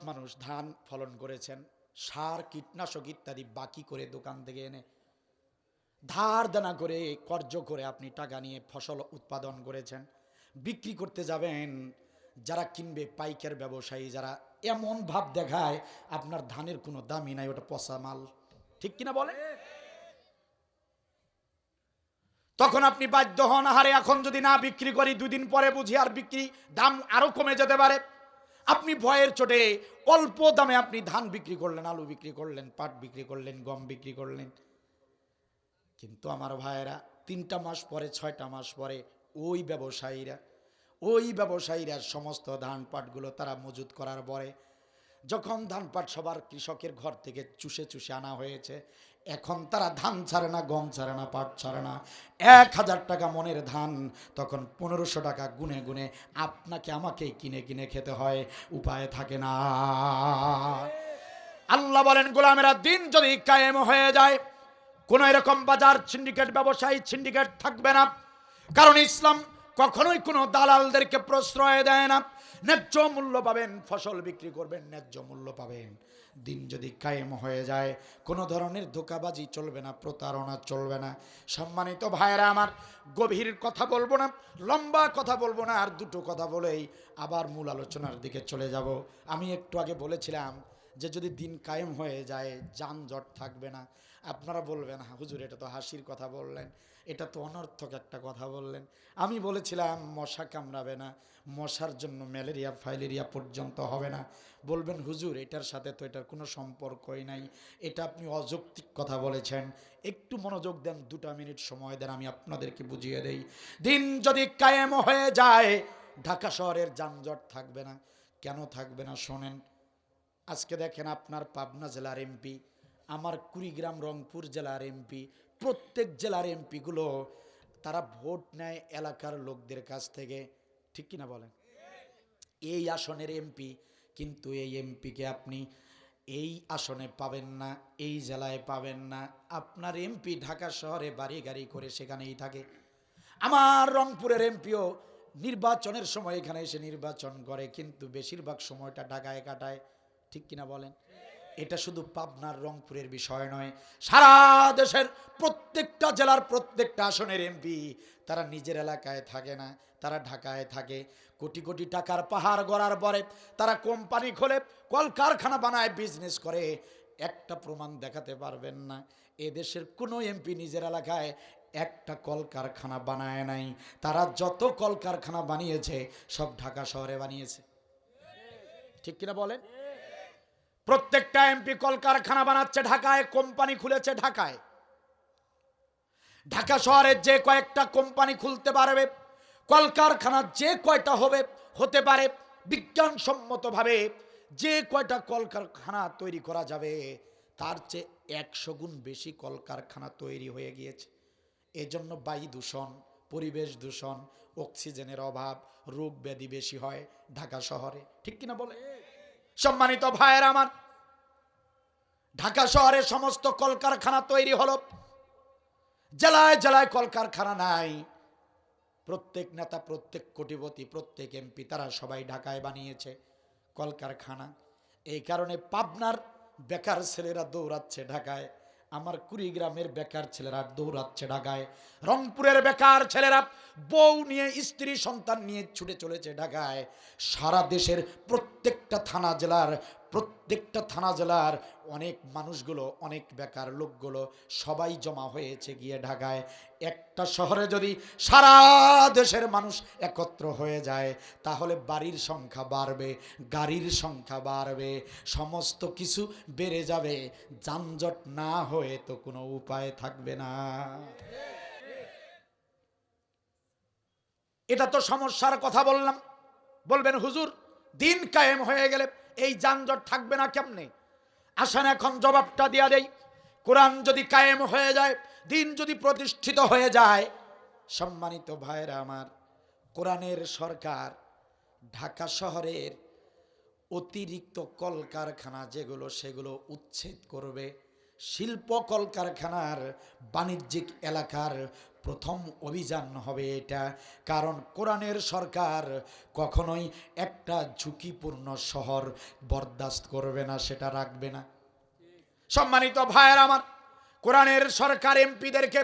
মানুষ ধান ফলন করেছেন, সার কীটনাশক ইত্যাদি বাকি করে দোকান থেকে এনে ধার দেনা করে, কর্জ করে আপনি টাকা নিয়ে ফসল উৎপাদন করেছেন, বিক্রি করতে যাবেন। যারা কিনবে, পাইকার ব্যবসায়ী যারা, এমন ভাব দেখায় আপনার ধানের কোনো দামই নাই, ওটা পচা মাল। ঠিক কিনা বলে? তখন আপনি বাধ্য হন, আহারে এখন যদি না বিক্রি করি, 2 দিন পরে বুঝি আর বিক্রি দাম আরো কমে যেতে পারে। আপনি ভয়ের চোটে অল্প দামে আপনি ধান বিক্রি করলেন, আলু বিক্রি করলেন, পাট বিক্রি করলেন, গম বিক্রি করলেন। কিন্তু আমার ভাইয়েরা, 3টা মাস পরে, 6টা মাস পরে ওই ব্যবসায়ীরা সমস্ত ধান পাটগুলো তারা মজুত করার পরে যখন ধান পাট সবার কৃষকের ঘর থেকে চুষে চুষে আনা হয়েছে, এখন তারা ধান ছাড়ে না, গম ছাড়ে না, পাট ছাড়ে না। 1000 টাকা মনের ধান তখন 1500 টাকা গুনে গুনে আপনাকে আমাকে কিনে কিনে খেতে হয়, উপায় থাকে না। আল্লাহ বলেন, গোলামেরা দিন যদি কায়েম হয়ে যায়, কোন এরকম বাজার সিন্ডিকেট, ব্যবসায়ী সিন্ডিকেট থাকবে না। কারণ ইসলাম কখনোই কোনো দালালদেরকে প্রশ্রয় দেয় না। ন্যায্য মূল্য পাবেন, ফসল বিক্রি করবেন, ন্যায্য মূল্য পাবেন। দিন যদি কায়েম হয়ে যায়, কোনো ধরনের ধোঁকাবাজি চলবে না, প্রতারণা চলবে না। সম্মানিত ভাইয়েরা আমার, গভীর কথা বলবো না, লম্বা কথা বলবো না, আর দুটো কথা বলেই আবার মূল আলোচনার দিকে চলে যাব। আমি একটু আগে বলেছিলাম যে যদি দিন কায়েম হয়ে যায়, যানজট থাকবে না। আপনারা বলবেন, হুজুর এটা তো হাসির কথা বললেন, এটা তো অনর্থক একটা কথা বললেন। আমি বলেছিলাম মশা কামড়াবে না, মশার জন্য ম্যালেরিয়া ফাইলেরিয়া পর্যন্ত হবে না। বলবেন হুজুর এটার সাথে তো এটার কোনো সম্পর্কই নাই, এটা আপনি অযৌক্তিক কথা বলেছেন। একটু মনোযোগ দেন, 2 মিনিট সময় দেন, আমি আপনাদেরকে বুঝিয়ে দেই। দিন যদি কায়েম হয়ে যায়, ঢাকা শহরের যানজট থাকবে না। কেন থাকবে না শোনেন। আজকে দেখেন, আপনার পাবনা জেলার এমপি, আমার কুড়িগ্রাম রংপুর জেলার এমপি, প্রত্যেক জেলার এমপিগুলো তারা ভোট নেয় এলাকার লোকদের কাছ থেকে, ঠিক কিনা বলেন? এই আসনের এমপি, কিন্তু এই এমপিকে আপনি এই আসনে পাবেন না, এই জেলায় পাবেন না। আপনার এমপি ঢাকা শহরে বাড়ি গাড়ি করে সেখানেই থাকে। আমার রংপুরের এমপিও নির্বাচনের সময় এখানে এসে নির্বাচন করে, কিন্তু বেশিরভাগ সময়টা ঢাকায় কাটায়, ঠিক কিনা বলেন? এটা শুধু পাবনার রংপুরের বিষয় নয়, সারা দেশের প্রত্যেকটা জেলার প্রত্যেকটা আসনের এমপি তারা নিজের এলাকায় থাকে না, তারা ঢাকায় থাকে। কোটি কোটি টাকার পাহাড় গড়ার পরে তারা কোম্পানি খোলে, কলকারখানা বানায়, বিজনেস করে। একটা প্রমাণ দেখাতে পারবেন না এদেশের কোনো এমপি নিজের এলাকায় একটা কলকারখানা বানায় নাই। তারা যত কলকারখানা বানিয়েছে সব ঢাকা শহরে বানিয়েছে, ঠিক কিনা বলেন? প্রত্যেকটা এমপি কলকারখানা বানাচ্ছে ঢাকায়, কোম্পানি খুলেছে ঢাকায়। ঢাকা শহরে যে কয়েকটা কোম্পানি খুলতে পারবে, কলকারখানা যে কয়টা হতে পারে, বিজ্ঞানসম্মতভাবে যে কয়টা কলকারখানা তৈরি করা যাবে, তার চেয়ে 100 গুণ বেশি কলকারখানা তৈরি হয়ে গিয়েছে। এজন্য বায়ু দূষণ, পরিবেশ দূষণ, অক্সিজেনের অভাব, রোগ ব্যাধি বেশি হয় ঢাকা শহরে, ঠিক কিনা বলে? সম্মানিত ভাইয়েরা আমার, ঢাকা শহরে সমস্ত কলকারখানা তৈরি হলো, জেলায় জেলায় কলকারখানা নাই। প্রত্যেক নেতা, প্রত্যেক কোটিপতি, প্রত্যেক এমপি তারা সবাই ঢাকায় বানিয়েছে কলকারখানা। এই কারণে পাবনার বেকার ছেলেরা দৌড়াচ্ছে ঢাকায়, আমার কুড়িগ্রামের বেকার ছেলেরা দৌড়াচ্ছে ঢাকায়, রংপুরের বেকার ছেলেরা বউ নিয়ে, স্ত্রী সন্তান নিয়ে ছুটে চলেছে ঢাকায়। সারা দেশের প্রত্যেকটা থানা জেলার অনেক মানুষগুলো, অনেক বেকার লোকগুলো সবাই জমা হয়েছে গিয়ে ঢাকায়। একটা শহরে যদি সারা দেশের মানুষ একত্র হয়ে যায়, তাহলে বাড়ির সংখ্যা বাড়বে, গাড়ির সংখ্যা বাড়বে, সমস্ত কিছু বেড়ে যাবে। যানজট না হয়ে তো কোনো উপায় থাকবে না। এটা তো সমস্যার কথা বললাম। বলবেন হুজুর দিন কায়েম হয়ে গেলে এই যানজট থাকবে না কেমনে? আসেন এখন জবাবটা দিয়া দেই। কোরআন যদি কায়েম হয়ে যায়, দিন যদি প্রতিষ্ঠিত হয়ে যায়, সম্মানিত ভাইরা আমার, কোরআনের সরকার ঢাকা শহরের অতিরিক্ত কলকারখানা যেগুলো, সেগুলো উচ্ছেদ করবে। শিল্প কলকারখানার বাণিজ্যিক এলাকার প্রথম অভিযান হবে এটা। কারণ কোরআনের সরকার কখনোই একটা ঝুঁকিপূর্ণ শহর বরদাস্ত করবে না, সেটা রাখবে না। সম্মানিত ভাইয়ের আমার, কোরআনের সরকার এমপিদেরকে,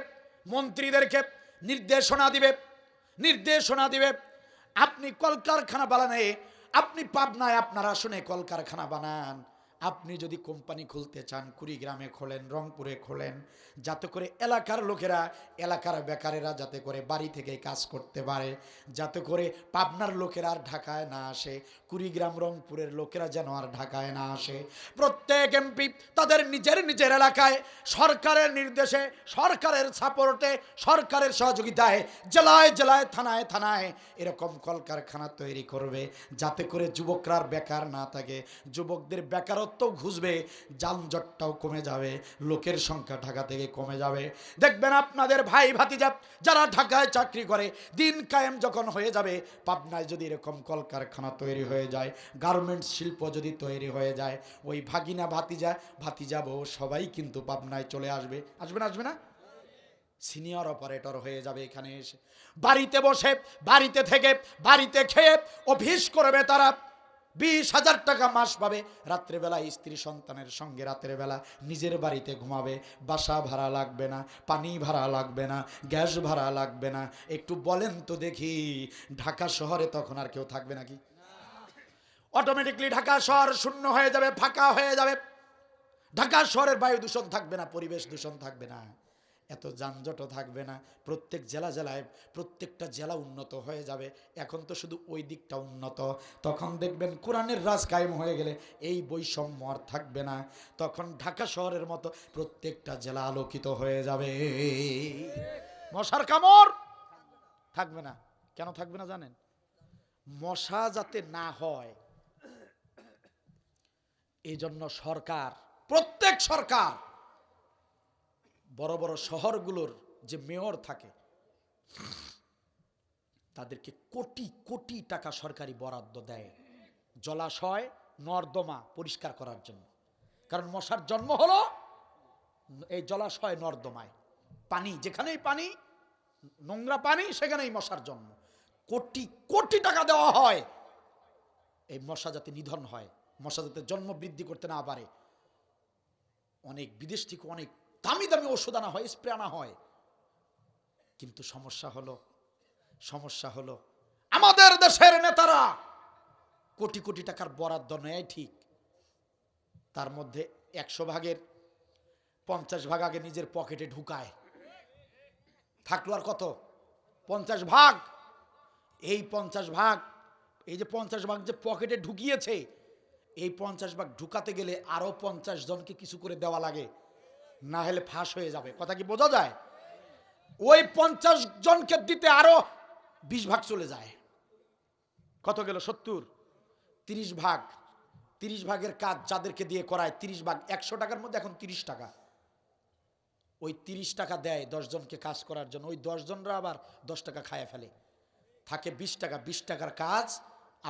মন্ত্রীদেরকে নির্দেশনা দিবে আপনি কলকারখানা বানানে, আপনি পাবনায় আপনার আসনে কলকারখানা বানান, আপনি যদি কোম্পানি খুলতে চান কুড়িগ্রামে খোলেন, রংপুরে খোলেন, যাতে করে এলাকার লোকেরা, এলাকার বেকারেরা যাতে করে বাড়ি থেকে কাজ করতে পারে, যাতে করে পাবনার লোকেরা আর ঢাকায় না আসে, কুড়িগ্রাম রংপুরের লোকেরা যেন আর ঢাকায় না আসে। প্রত্যেক এমপি তাদের নিজের নিজের এলাকায় সরকারের নির্দেশে, সরকারের সাপোর্টে, সরকারের সহযোগিতায় জেলায় জেলায়, থানায় থানায় এরকম কলকারখানা তৈরি করবে, যাতে করে যুবকরা আর বেকার না থাকে, যুবকদের বেকারত্ব ঘুষবে, যানজটটাও কমে যাবে, লোকের সংখ্যা ঢাকা থেকে কমে যাবে। দেখবেন আপনাদের ভাই ভাতিজা যারা ঢাকায় চাকরি করে, দিন কায়েম যখন হয়ে যাবে, পাবনায় যদি এরকম কলকারখানা তৈরি হয়ে যায়, গার্মেন্টস শিল্প যদি তৈরি হয়ে যায়, ওই ভাগিনা ভাতিজা বউ সবাই কিন্তু পাবনায় চলে আসবে। আসবে না? আসবে না? সিনিয়র অপারেটর হয়ে যাবে এখানে এসে, বাড়িতে বসে, বাড়িতে থেকে, বাড়িতে খেয়ে অফিস করবে তারা। 20,000 টাকা মাস পাবে, রাত্রেবেলা স্ত্রী সন্তানের সঙ্গে রাতের বেলা নিজের বাড়িতে ঘুমাবে, বাসা ভাড়া লাগবে না, পানি ভাড়া লাগবে না, গ্যাস ভাড়া লাগবে না। একটু বলেন তো দেখি, ঢাকা শহরে তখন আর কেউ থাকবে নাকি? অটোমেটিকলি ঢাকা শহর শূন্য হয়ে যাবে, ফাঁকা হয়ে যাবে। ঢাকা শহরের বায়ু দূষণ থাকবে না, পরিবেশ দূষণ থাকবে না, এত যানজটও থাকবে না। প্রত্যেক জেলায় প্রত্যেকটা জেলা উন্নত হয়ে যাবে। এখন তো শুধু ওই দিকটা উন্নত, তখন দেখবেন কোরআনের রাজ কায়েম হয়ে গেলে এই বৈষম্য আর থাকবে না। তখন ঢাকা শহরের মতো প্রত্যেকটা জেলা আলোকিত হয়ে যাবে, মশার কামড় থাকবে না। কেন থাকবে না জানেন? মশা যাতে না হয় এই জন্য সরকার, প্রত্যেক সরকার বড় বড় শহরগুলোর যে মেয়র থাকে তাদেরকে কোটি কোটি টাকা সরকারি বরাদ্দ দেয় জলাশয় নর্দমা পরিষ্কার করার জন্য। কারণ মশার জন্ম হলো এই জলাশয় নর্দমায়, পানি যেখানেই পানি, নোংরা পানি, সেখানেই মশার জন্ম। কোটি কোটি টাকা দেওয়া হয় এই মশা যাতে নিধন হয়, মশা যাতে জন্ম বৃদ্ধি করতে না পারে। অনেক বিদেশ থেকে অনেক দামি দামি ওষুধ আনা হয়, স্প্রে আনা হয়। কিন্তু সমস্যা হলো আমাদের দেশের নেতারা কোটি কোটি টাকার বরাদ্দ নেয় ঠিক, তার মধ্যে 100 ভাগের 50 ভাগ আগে নিজের পকেটে ঢুকায়, থাকলো আর কত? 50 ভাগ। এই 50 ভাগ, এই যে 50 ভাগ যে পকেটে ঢুকিয়েছে, এই 50 ভাগ ঢুকাতে গেলে আরো 50 জনকে কিছু করে দেওয়া লাগে, না হলে ফাঁস হয়ে যাবে। কথা কি বোঝা যায়? ওই 50 জনকে দিতে আরো 20 ভাগ চলে যায়, কত গেল? 70। 30 ভাগ, 30 ভাগের কাজ যাদেরকে দিয়ে করায় 30 ভাগ, 100 টাকার মধ্যে এখন 30 টাকা। ওই 30 টাকা দেয় 10 জনকে কাজ করার জন্য, ওই 10 জনরা আবার 10 টাকা খায় ফেলে, থাকে 20 টাকা। 20 টাকার কাজ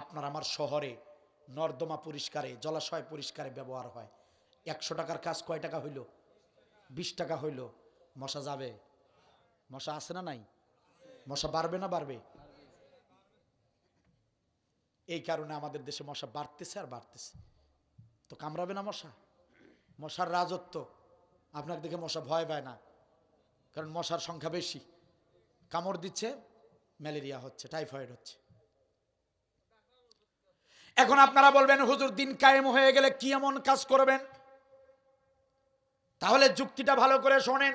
আপনার আমার শহরে নর্দমা পরিষ্কারে, জলাশয় পরিষ্কারে ব্যবহার হয়। 100 টাকার কাজ কয় টাকা হইল? 20 টাকা হইল। মশা যাবে? মশা আছে না নাই? মশা বাড়বে না বাড়বে? এই কারণে আমাদের দেশে মশা বাড়তেছে আর বাড়তেছে। তো কামড়াবে না মশা? মশার রাজত্ব, আপনাকে দেখে মশা ভয় পায় না, কারণ মশার সংখ্যা বেশি, কামড় দিচ্ছে, ম্যালেরিয়া হচ্ছে, টাইফয়েড হচ্ছে। এখন আপনারা বলবেন হুজুর দিন কায়েম হয়ে গেলে কি এমন কাজ করবেন? তাহলে যুক্তিটা ভালো করে শোনেন।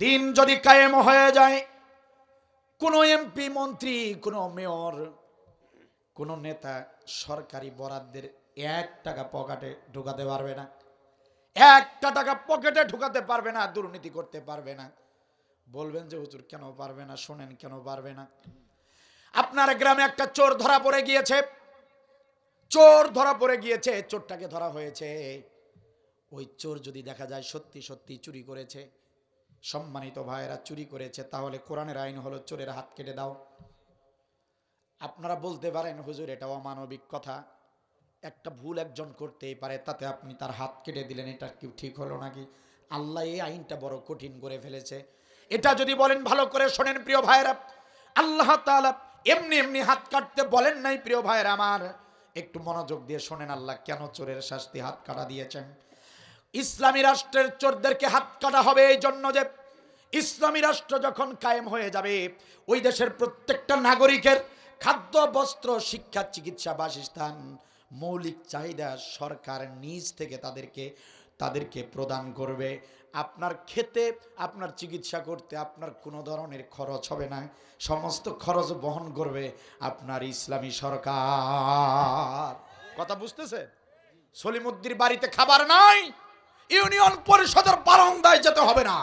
দিন যদি কায়েম হয়ে যায়, কোন এমপি, মন্ত্রী, কোন মেয়র, কোন নেতা সরকারি বরাদ্দের 1 টাকা পকেটে ঢুকাতে পারবে না। 1 টাকা পকেটে ঢুকাতে পারবে না, দুর্নীতি করতে পারবে না। বলবেন যে হুজুর কেন পারবে না? শোনেন কেন পারবে না। আপনার গ্রামে একটা চোর ধরা পড়ে গিয়েছে, চোরটাকে ধরা হয়েছে। ওই চোর যদি দেখা যায় সত্যি সত্যি চুরি করেছে, সম্মানিত ভাইয়েরা, চুরি করেছে, তাহলে কোরআনের আইন হলো চোরের হাত কেটে দাও। আপনারা বলতে পারেন হুজুর এটাও অমানবিক কথা, একটা ভুল একজন করতেই পারে, তাতে আপনি তার হাত কেটে দিলেন, এটা কি ঠিক হলো নাকি? আল্লাহ এই আইনটা বড় কঠিন করে ফেলেছে। এটা যদি বলেন, ভালো করে শোনেন প্রিয় ভাইয়েরা, আল্লাহ তাআলা এমনি এমনি হাত কাটতে বলেন নাই প্রিয় ভাইয়েরা আমার, একটু মনোযোগ দিয়ে শোনেন আল্লাহ কেন চোরের শাস্তি হাত কাটা দিয়েছেন। ইসলামী রাষ্ট্রের চোরদেরকে হাত কাটা হবে এই জন্য যে ইসলামী রাষ্ট্র যখন কায়েম হয়ে যাবে, ওই দেশের প্রত্যেকটা নাগরিকের খাদ্য, বস্ত্র, শিক্ষা, চিকিৎসা, বাসস্থান মৌলিক চাহিদা সরকার নিজ থেকে তাদেরকে প্রদান করবে। আপনার খেতে, আপনার চিকিৎসা করতে আপনার কোনো ধরনের খরচ হবে না, সমস্ত খরচ বহন করবে আপনার ইসলামী সরকার। কথা বুঝতেছে? সলিমুদ্দির বাড়িতে খাবার নাই, ইউনিয়ন পরিষদের বারান্দায় যেতে হবে না,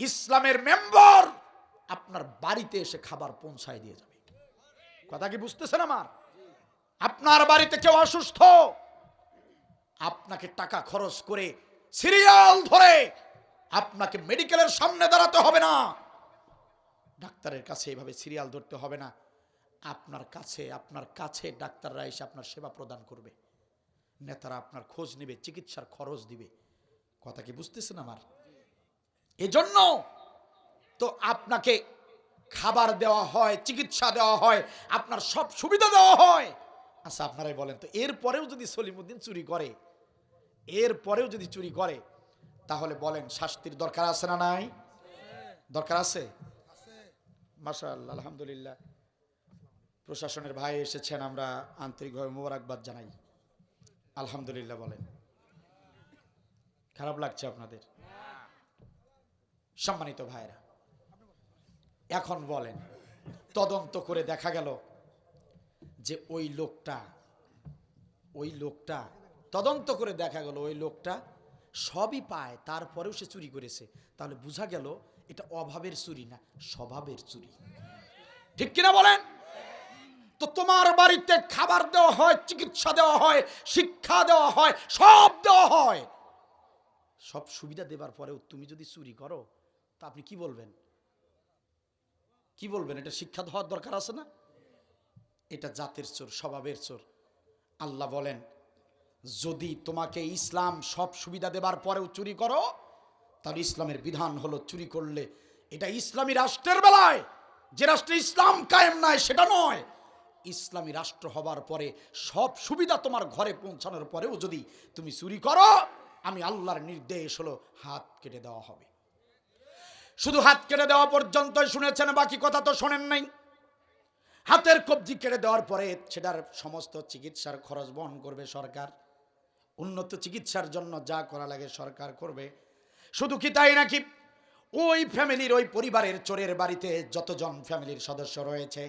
ইসলামের মেম্বার আপনার বাড়িতে এসে খাবার পৌঁছায় দিয়ে যাবে। কথা কি বুঝতেছেন আমার? আপনার বাড়িতে কেউ অসুস্থ, আপনাকে টাকা খরচ করে সিরিয়াল ধরে আপনাকে মেডিকেলের সামনে দাঁড়াতে হবে না, ডাক্তারের কাছে এভাবে সিরিয়াল ধরতে হবে না। আপনার কাছে ডাক্তাররা এসে আপনার সেবা প্রদান করবে, নেতারা আপনার খোঁজ নেবে, চিকিৎসার খরচ দিবে। কথা কি বুঝতেছেন আমার? এজন্য তো আপনাকে খাবার দেওয়া হয়, চিকিৎসা দেওয়া হয়, আপনার সব সুবিধা দেওয়া হয়। আচ্ছা আপনারাই বলেন তো, এরপরেও যদি সলিমুদ্দিন চুরি করে, তাহলে বলেন শাস্তির দরকার আছে না নাই? দরকার আছে। মাশাআল্লাহ, আলহামদুলিল্লাহ, প্রশাসনের ভাই এসেছেন, আমরা আন্তরিকভাবে মোবারকবাদ জানাই। আলহামদুলিল্লাহ বলেন। খারাপ লাগছে আপনাদের? সম্মানিত ভাইরা, এখন বলেন, তদন্ত করে দেখা গেল যে ওই লোকটা তদন্ত করে দেখা গেল ওই লোকটা সবই পায়, তারপরেও সে চুরি করেছে, তাহলে বোঝা গেল এটা অভাবের চুরি না, স্বভাবের চুরি। ঠিক কিনা বলেন? তো তোমার বাড়িতে খাবার দেওয়া হয়, চিকিৎসা দেওয়া হয়, শিক্ষা দেওয়া হয়, সব দেওয়া হয়, সব সুবিধা দেবার পরেও তুমি যদি চুরি করো, তা আপনি কি বলবেন? এটা শিক্ষা হওয়ার দরকার আছে না? এটা জাতের চোর, স্বভাবের চোর। আল্লাহ বলেন, যদি তোমাকে ইসলাম সব সুবিধা দেবার পরেও চুরি করো, তাহলে ইসলামের বিধান হলো চুরি করলে এটা ইসলামী রাষ্ট্রের বেলায়, যে রাষ্ট্রে ইসলাম কায়েম নাই সেটা নয়, ইসলামী রাষ্ট্র হবার পরে সব সুবিধা তোমার ঘরে পৌঁছানোর পরেও যদি তুমি চুরি করো, আমি আল্লাহর নির্দেশ হলো হাত কেটে দেওয়া হবে। শুধু হাত কেটে দেওয়া পর্যন্তই শুনেছেন, বাকি কথা তো শোনেন নাই। হাতের কবজি কেটে দেওয়ার পরে সেটার সমস্ত চিকিৎসার খরচ বহন করবে সরকার, উন্নত চিকিৎসার জন্য যা করা লাগে সরকার করবে। শুধু কি তাই নাকি, ওই ফ্যামিলির, ওই পরিবারের, চোরের বাড়িতে যতজন ফ্যামিলির সদস্য রয়েছে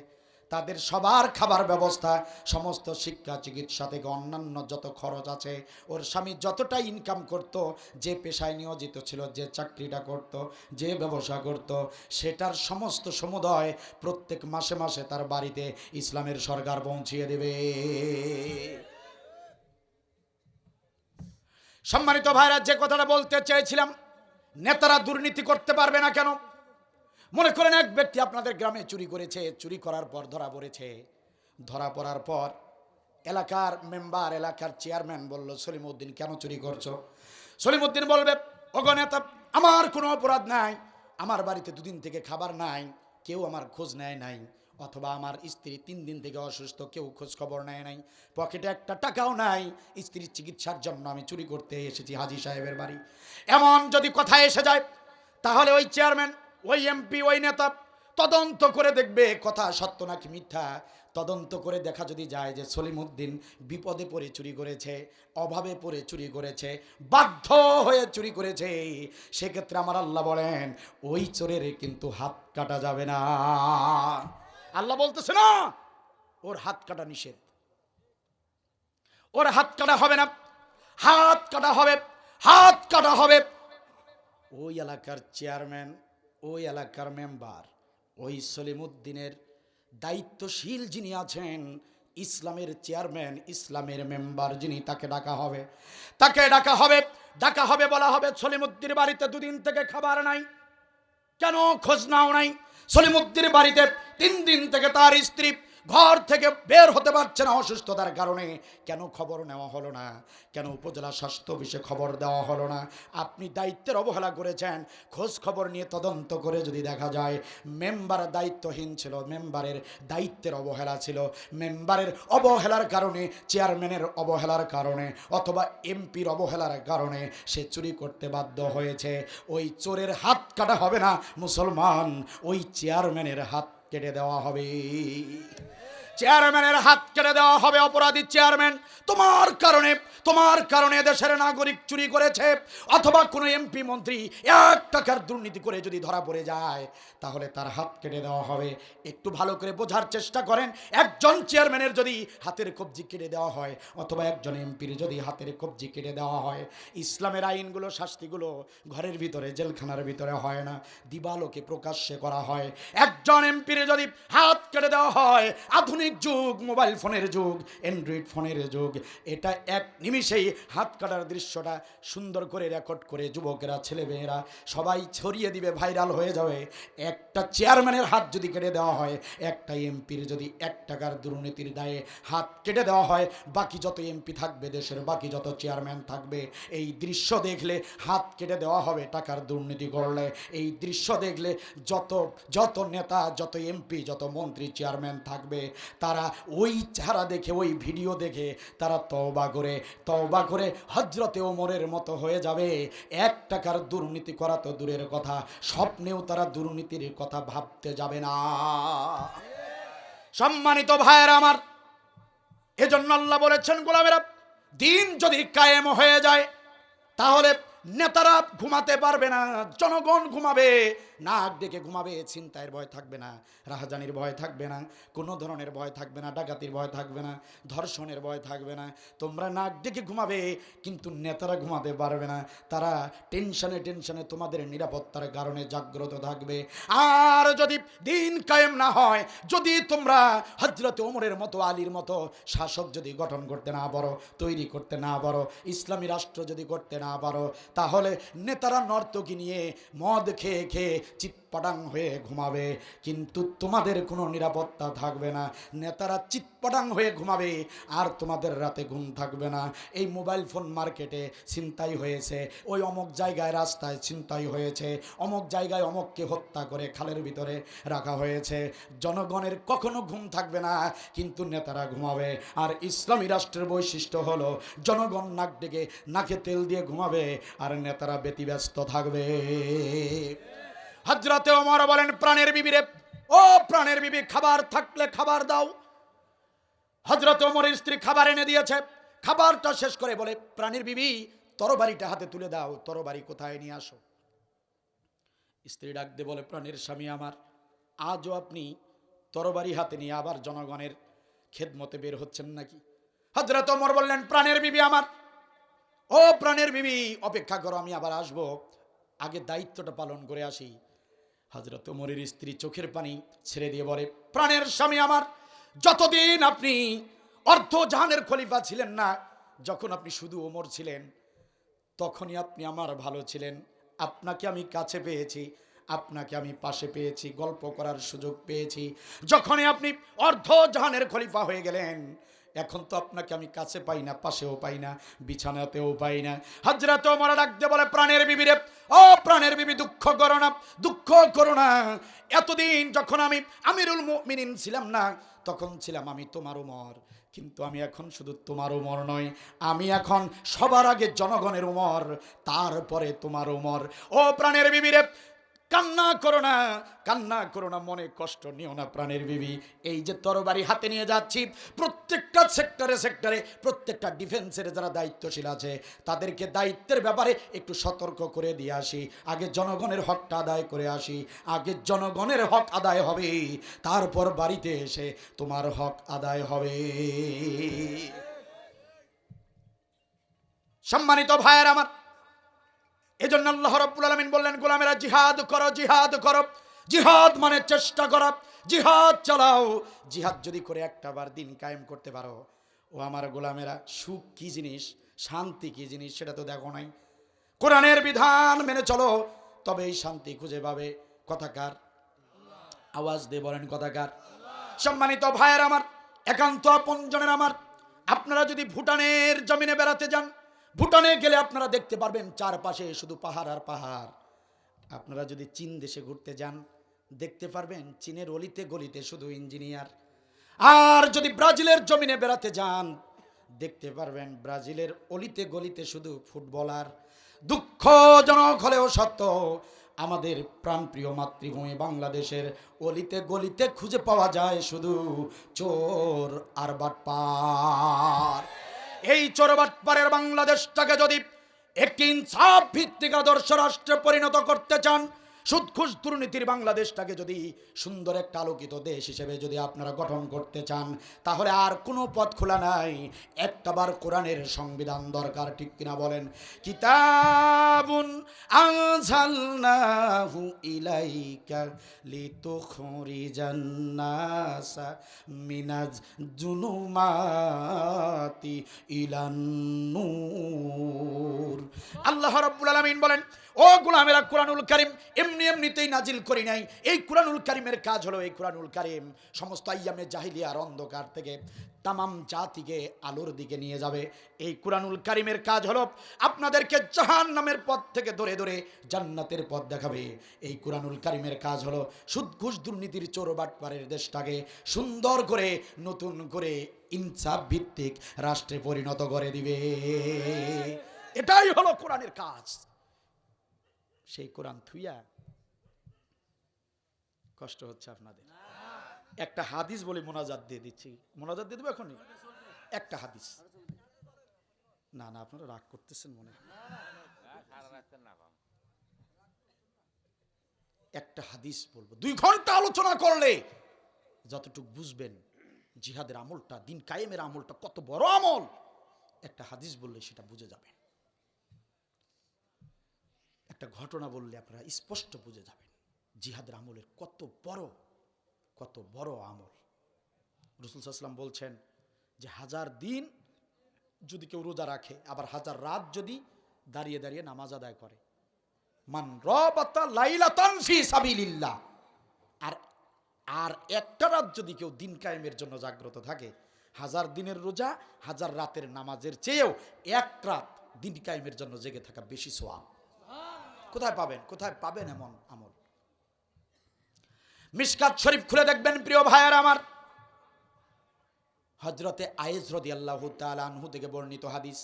তাদের সবার খাবার ব্যবস্থা, সমস্ত শিক্ষা চিকিৎসা থেকে অন্যান্য যত খরচ আছে, ওর স্বামী যতটা ইনকাম করত, যে পেশায় নিয়োজিত ছিল, যে চাকরিটা করত, যে ব্যবসা করত, সেটার সমস্ত সমুদয় প্রত্যেক মাসে মাসে তার বাড়িতে ইসলামের সরকার পৌঁছিয়ে দেবে। সম্মানিত ভাইরা, যে কথাটা বলতে চেয়েছিলাম, নেতারা দুর্নীতি করতে পারবে না কেন? মনে করেন এক ব্যক্তি আপনাদের গ্রামে চুরি করেছে, চুরি করার পর ধরা পড়েছে, ধরা পড়ার পর এলাকার মেম্বার, এলাকার চেয়ারম্যান বলল, সলিমুদ্দিন কেন চুরি করছো? সলিমুদ্দিন বলবে, ওগো নেতা, আমার কোনো অপরাধ নাই, আমার বাড়িতে দুদিন থেকে খাবার নাই, কেউ আমার খোঁজ নেয় নাই, অথবা আমার স্ত্রী 3 দিন থেকে অসুস্থ, কেউ খোঁজ খবর নেয় নাই, পকেটে একটা টাকাও নাই, স্ত্রীর চিকিৎসার জন্য আমি চুরি করতে এসেছি হাজী সাহেবের বাড়ি। এমন যদি কথা এসে যায়, তাহলে ওই চেয়ারম্যান, ওই এমপি, ওই নেতা তদন্ত করে দেখবে কথা সত্য নাকি মিথ্যা। তদন্ত করে দেখা যদি যায় যে সলিমুদ্দিন বিপদে পড়ে চুরি করেছে, অভাবে পড়ে চুরি করেছে, বাধ্য হয়ে চুরি করেছে, সেক্ষেত্রে আমার আল্লাহ বলেন ওই চোরের কিন্তু হাত কাটা যাবে না। আল্লাহ বলতেছে না, ওর হাত কাটা নিষেধ, ওর হাত কাটা হবে না, হাত কাটা হবে ওই এলাকার চেয়ারম্যান, ওই এলাকার মেম্বার, ওই সলিমুদ্দিনের দায়িত্বশীল যিনি আছেন, ইসলামের চেয়ারম্যান, ইসলামের মেম্বার যিনি, তাকে ডাকা হবে, বলা হবে, সলিমুদ্দিনের বাড়িতে 2 দিন থেকে খাবার নাই, কেন খোঁজ নাও নাই? সলিমুদ্দিনের বাড়িতে 3 দিন থেকে তার স্ত্রী ঘর থেকে বের হতে পারছে না অসুস্থতার কারণে, কেন খবর নেওয়া হলো না? কেন উপজেলা স্বাস্থ্য অফিসে খবর দেওয়া হলো না? আপনি দায়িত্বের অবহেলা করেছেন। খোঁজ খবর নিয়ে তদন্ত করে যদি দেখা যায় মেম্বার দায়িত্বহীন ছিল, মেম্বারের দায়িত্বের অবহেলা ছিল, মেম্বারের অবহেলার কারণে, চেয়ারম্যানের অবহেলার কারণে, অথবা এমপির অবহেলার কারণে সে চুরি করতে বাধ্য হয়েছে, ওই চোরের হাত কাটা হবে না মুসলমান, ওই চেয়ারম্যানের হাত কেটে দেওয়া হবে। চেয়ারম্যানের হাত কেটে দেওয়া হবে। অপরাধী চেয়ারম্যান, তোমার কারণে দেশের নাগরিক চুরি করেছে অথবা কোনো এমপি মন্ত্রী 1 টাকার দুর্নীতি করে যদি ধরা পড়ে যায়, তাহলে তার হাত কেটে দেওয়া হবে। একটু ভালো করে বোঝার চেষ্টা করেন, একজন চেয়ারম্যানের যদি হাতের কবজি কেটে দেওয়া হয় অথবা একজন এমপির যদি হাতের কবজি কেটে দেওয়া হয়, ইসলামের আইনগুলো, শাস্তিগুলো ঘরের ভিতরে, জেলখানার ভিতরে হয় না, দিবালোকে প্রকাশ্যে করা হয়। একজন এমপির যদি হাত কেটে দেওয়া হয়, আধুনিক যুগ, মোবাইল ফোনের যুগ, অ্যান্ড্রয়েড ফোনের যুগ, এটা এক নিমিষেই হাত কাটার দৃশ্যটা সুন্দর করে রেকর্ড করে যুবকেরা, ছেলেমেয়েরা সবাই ছড়িয়ে দিবে, ভাইরাল হয়ে যাবে। একটা চেয়ারম্যানের হাত যদি কেটে দেওয়া হয়, একটা এমপির যদি 1 টাকার দুর্নীতির দায়ে হাত কেটে দেওয়া হয়, বাকি যত এমপি থাকবে, দেশের বাকি যত চেয়ারম্যান থাকবে, এই দৃশ্য দেখলে হাত কেটে দেওয়া হবে টাকার দুর্নীতি করলে। এই দৃশ্য দেখলে যত নেতা, যত এমপি, যত মন্ত্রী, চেয়ারম্যান থাকবে, তারা ওই চেহারা দেখে, ওই ভিডিও দেখে তারা তওবা করে হযরতে ওমরের মতো হয়ে যাবে। 1 টাকার দুর্নীতি করা তো দূরের কথা, স্বপ্নেও তারা দুর্নীতির কথা ভাবতে যাবে না। সম্মানিত ভাইয়েরা আমার, এজন্য আল্লাহ বলেছেন, গোলামেরা, দিন যদি কায়েম হয়ে যায় তাহলে নেতারা ঘুমাতে পারবে না, জনগণ ঘুমাবে, নাক ডেকে ঘুমাবে। চিন্তায়ের ভয় থাকবে না, রাহাজানির ভয় থাকবে না, কোনো ধরনের ভয় থাকবে না, ডাকাতির ভয় থাকবে না, ধর্ষণের ভয় থাকবে না। তোমরা নাক ডেকে ঘুমাবে, কিন্তু নেতারা ঘুমাতে পারবে না। তারা টেনশনে তোমাদের নিরাপত্তার কারণে জাগ্রত থাকবে। আর যদি দিন কায়েম না হয়, যদি তোমরা হযরত ওমরের মতো, আলীর মতো শাসক যদি গঠন করতে না পারো, তৈরি করতে না পারো, ইসলামী রাষ্ট্র যদি করতে না পারো, তাহলে নেতারা নর্তকী নিয়ে মদ খেয়ে চিৎপটাং হয়ে ঘুমাবে, কিন্তু তোমাদের কোনো নিরাপত্তা থাকবে না। নেতারা চিৎপটাং হয়ে ঘুমাবে আর তোমাদের রাতে ঘুম থাকবে না। এই মোবাইল ফোন মার্কেটে ছিনতাই হয়েছে, ওই অমুক জায়গায় রাস্তায় ছিনতাই হয়েছে, অমুক জায়গায় অমুককে হত্যা করে খালের ভিতরে রাখা হয়েছে। জনগণের কখনো ঘুম থাকবে না, কিন্তু নেতারা ঘুমাবে। আর ইসলামী রাষ্ট্রের বৈশিষ্ট্য হলো জনগণ নাক ডেকে, নাকে তেল দিয়ে ঘুমাবে আর নেতারা ব্যতিব্যস্ত থাকবে। হযরতে ওমর বলেন, প্রাণের বিবিরে, ও প্রাণের বিবি, খাবার থাকলে খাবার দাও। হযরতে ওমরের স্ত্রী খাবার এনে দিয়েছে, খাবারটা শেষ করে বলে, প্রাণের বিবি, তরবারিটা হাতে তুলে দাও, তরবারি কোথায় নিয়ে আসো। স্ত্রী ডাক দিয়ে বলে, প্রাণের স্বামী আমার, আজও আপনি তরবারি হাতে নিয়ে আবার জনগণের খেদমতে বের হচ্ছেন নাকি? হযরতে ওমর বললেন, প্রাণের বিবি আমার, ও প্রাণের বিবি, অপেক্ষা করো, আমি আবার আসবো, আগে দায়িত্বটা পালন করে আসি। হযরত ওমরের স্ত্রী চোখের পানি ছেড়ে দিয়ে বলে, প্রাণের স্বামী আমার, যতদিন আপনি অর্ধ জাহানের খলিফা ছিলেন না, যখন আপনি শুধু ওমর ছিলেন, তখনই আপনি আমার ভালো ছিলেন। আপনাকে আমি কাছে পেয়েছি, আপনাকে আমি পাশে পেয়েছি, গল্প করার সুযোগ পেয়েছি। যখনই আপনি অর্ধ জাহানের খলিফা হয়ে গেলেন, এখন তো আপনাকে আমি কাছে পাই না, পাশেও পাই না, বিছানাতেও পাই না। হযরত ওমর ডাক দিয়ে বলে, প্রাণের বিবিরে, ও প্রাণের বিবি, দুঃখ করো না। এতদিন যখন আমি আমিরুল মুমিনিন ছিলাম না, তখন ছিলাম আমি তোমার ওমর, কিন্তু আমি এখন শুধু তোমার ওমর নয়, আমি এখন সবার আগে জনগণের ওমর, তারপরে তোমার ওমর। ও প্রাণের বিবিরে, কান্না করো না, মনে কষ্ট নিও না প্রাণের বিবি। এই যে তরবারি হাতে নিয়ে যাচ্ছি, প্রত্যেকটা সেক্টরে প্রত্যেকটা ডিফেন্সের যারা দায়িত্বশীল আছে, তাদেরকে দায়িত্বের ব্যাপারে একটু সতর্ক করে দিয়ে আসি। আগে জনগণের হকটা আদায় করে আসি, আগে জনগণের হক আদায় হবে, তারপর বাড়িতে এসে তোমার হক আদায় হবে। সম্মানিত ভাইয়ের আমার, এজন্য আল্লাহ রাব্বুল আলামিন বললেন, গোলামেরা, জিহাদ করো। জিহাদ মানে চেষ্টা করা, জিহাদ চালাও। জিহাদ যদি করে একটা বার দিন কায়েম করতে পারো, ও আমার গোলামেরা, সুখ কি জিনিস, শান্তি কি জিনিস, সেটা তো দেখো নাই। কোরআনের বিধান মেনে চলো, তবেই শান্তি খুঁজে পাবে। কথাকার? আওয়াজ দিয়ে বলেন কথাকার? সম্মানিত ভাইয়ের আমার, একান্ত আপনজনের আমার, আপনারা যদি ভুটানের জমিনে বেড়াতে যান, ভুটানে গেলে আপনারা দেখতে পারবেন চারপাশে শুধু পাহাড় আর পাহাড়। আপনারা যদি চীন দেশে ঘুরতে যান, দেখতে পারবেন চীনের অলিতে গলিতে শুধু ইঞ্জিনিয়ার। আর যদি ব্রাজিলের জমিনে বেড়াতে যান, দেখতে পারবেন ব্রাজিলের অলিতে গলিতে শুধু ফুটবলার। দুঃখজনক হলেও সত্য, আমাদের প্রাণপ্রিয় মাতৃভূমি বাংলাদেশের অলিতে গলিতে খুঁজে পাওয়া যায় শুধু চোর আর বাটপার। এই চোর বাটপারের বাংলাদেশটাকে যদি একটি ইনসাফ ভিত্তিক আদর্শ রাষ্ট্রে পরিণত করতে চান, সুদ ঘুষ দুর্নীতির বাংলাদেশটাকে যদি সুন্দর একটা আলোকিত দেশ হিসেবে যদি আপনারা গঠন করতে চান, তাহলে আর কোনো পথ খোলা নাই, একটাবার কোরআনের সংবিধান দরকার, ঠিক কিনা বলেন? কিতাবুন আনজালনাহু ইলাইকা লিতুখরিজান নাসা মিনাজ জুলুমাতি ইলান নূর। আল্লাহ রাব্বুল আলামিন বলেন, ও গোলামেরা, কোরআনুল কারীম এমনিতেই নাজিল করি নাই। এই কোরআনুল কারীমের কাজ হলো, এই কোরআনুল কারীম সমস্ত আইয়ামে জাহিলিয়ার অন্ধকার থেকে তামাম জাতিকে আলোর দিকে নিয়ে যাবে। এই কোরআনুল কারীমের কাজ হলো আপনাদেরকে জাহান্নামের পথ থেকে ধরে ধরে জান্নাতের পথ দেখাবে। এই কোরআনুল কারীমের কাজ হলো সুদ ঘুষ দুর্নীতির চোর বাটপারের দেশটাকে সুন্দর করে নতুন করে ইনসাফ ভিত্তিক রাষ্ট্রে পরিণত করে দিবে। এটাই হলো কোরআনের কাজ। সেই কোরআন থুইয়া কষ্ট হচ্ছে আপনাদের। একটা হাদিস বলে মোনাজাত দিয়ে দিচ্ছি। মোনাজাত দিয়ে দেবো এখনই? একটা হাদিস। না না, আপনারা রাগ করতেছেন মনে হয়। একটা হাদিস বলবো, 2 ঘন্টা আলোচনা করলে যতটুকু বুঝবেন জিহাদের আমলটা, দিন কায়েমের আমলটা কত বড় আমল, একটা হাদিস বললে সেটা বুঝে যাবেন। একটা ঘটনা বললে আপনারা স্পষ্ট বুঝে যাবেন জিহাদের আমলের কত বড় আমল। রাসূল সাল্লাল্লাহু আলাইহি ওয়াসাল্লাম বলছেন যে 1000 দিন যদি কেউ রোজা রাখে, আবার 1000 রাত যদি দাঁড়িয়ে দাঁড়িয়ে নামাজ আদায় করে, মান রাবাতা লাইলাতান ফি সাবিলিল্লাহ, আর একটা রাত যদি কেউ দিন কায়েমের জন্য জাগ্রত থাকে, 1000 দিনের রোজা 1000 রাতের নামাজের চেয়েও এক রাত দিন কায়েমের জন্য জেগে থাকা বেশি সওয়াব। কোথায় পাবেন এমন আমল? মিশকাত শরীফ খুলে দেখবেন প্রিয় ভাইয়ার আমার, হযরতে আয়েজ রাদিয়াল্লাহু তাআলা আনহু থেকে বর্ণিত হাদিস।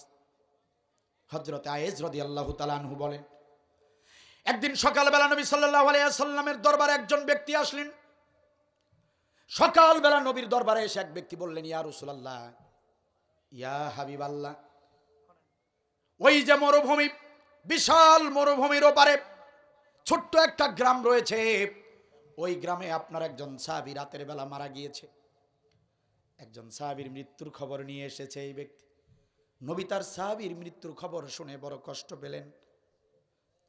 হযরতে আয়েজ রাদিয়াল্লাহু তাআলা আনহু বলেন, একদিন সকালবেলা নবী সাল্লাল্লাহু আলাইহি ওয়াসাল্লামের দরবারে একজন ব্যক্তি আসলেন। সকালবেলা নবীর দরবারে এসে এক ব্যক্তি বললেন, ইয়া রাসূলুল্লাহ, ইয়া হাবিবাল্লাহ, ওই যে মরুভূমি, বিশাল মরুভূমির ওপারে ছোট্ট একটা গ্রাম রয়েছে, ওই গ্রামে আপনার একজন সাহাবী রাতের বেলা মারা গিয়েছে। একজন সাহাবীর মৃত্যুর খবর নিয়ে এসেছে এই ব্যক্তি। নবী তার সাহাবীর মৃত্যুর খবর শুনে বড় কষ্ট পেলেন,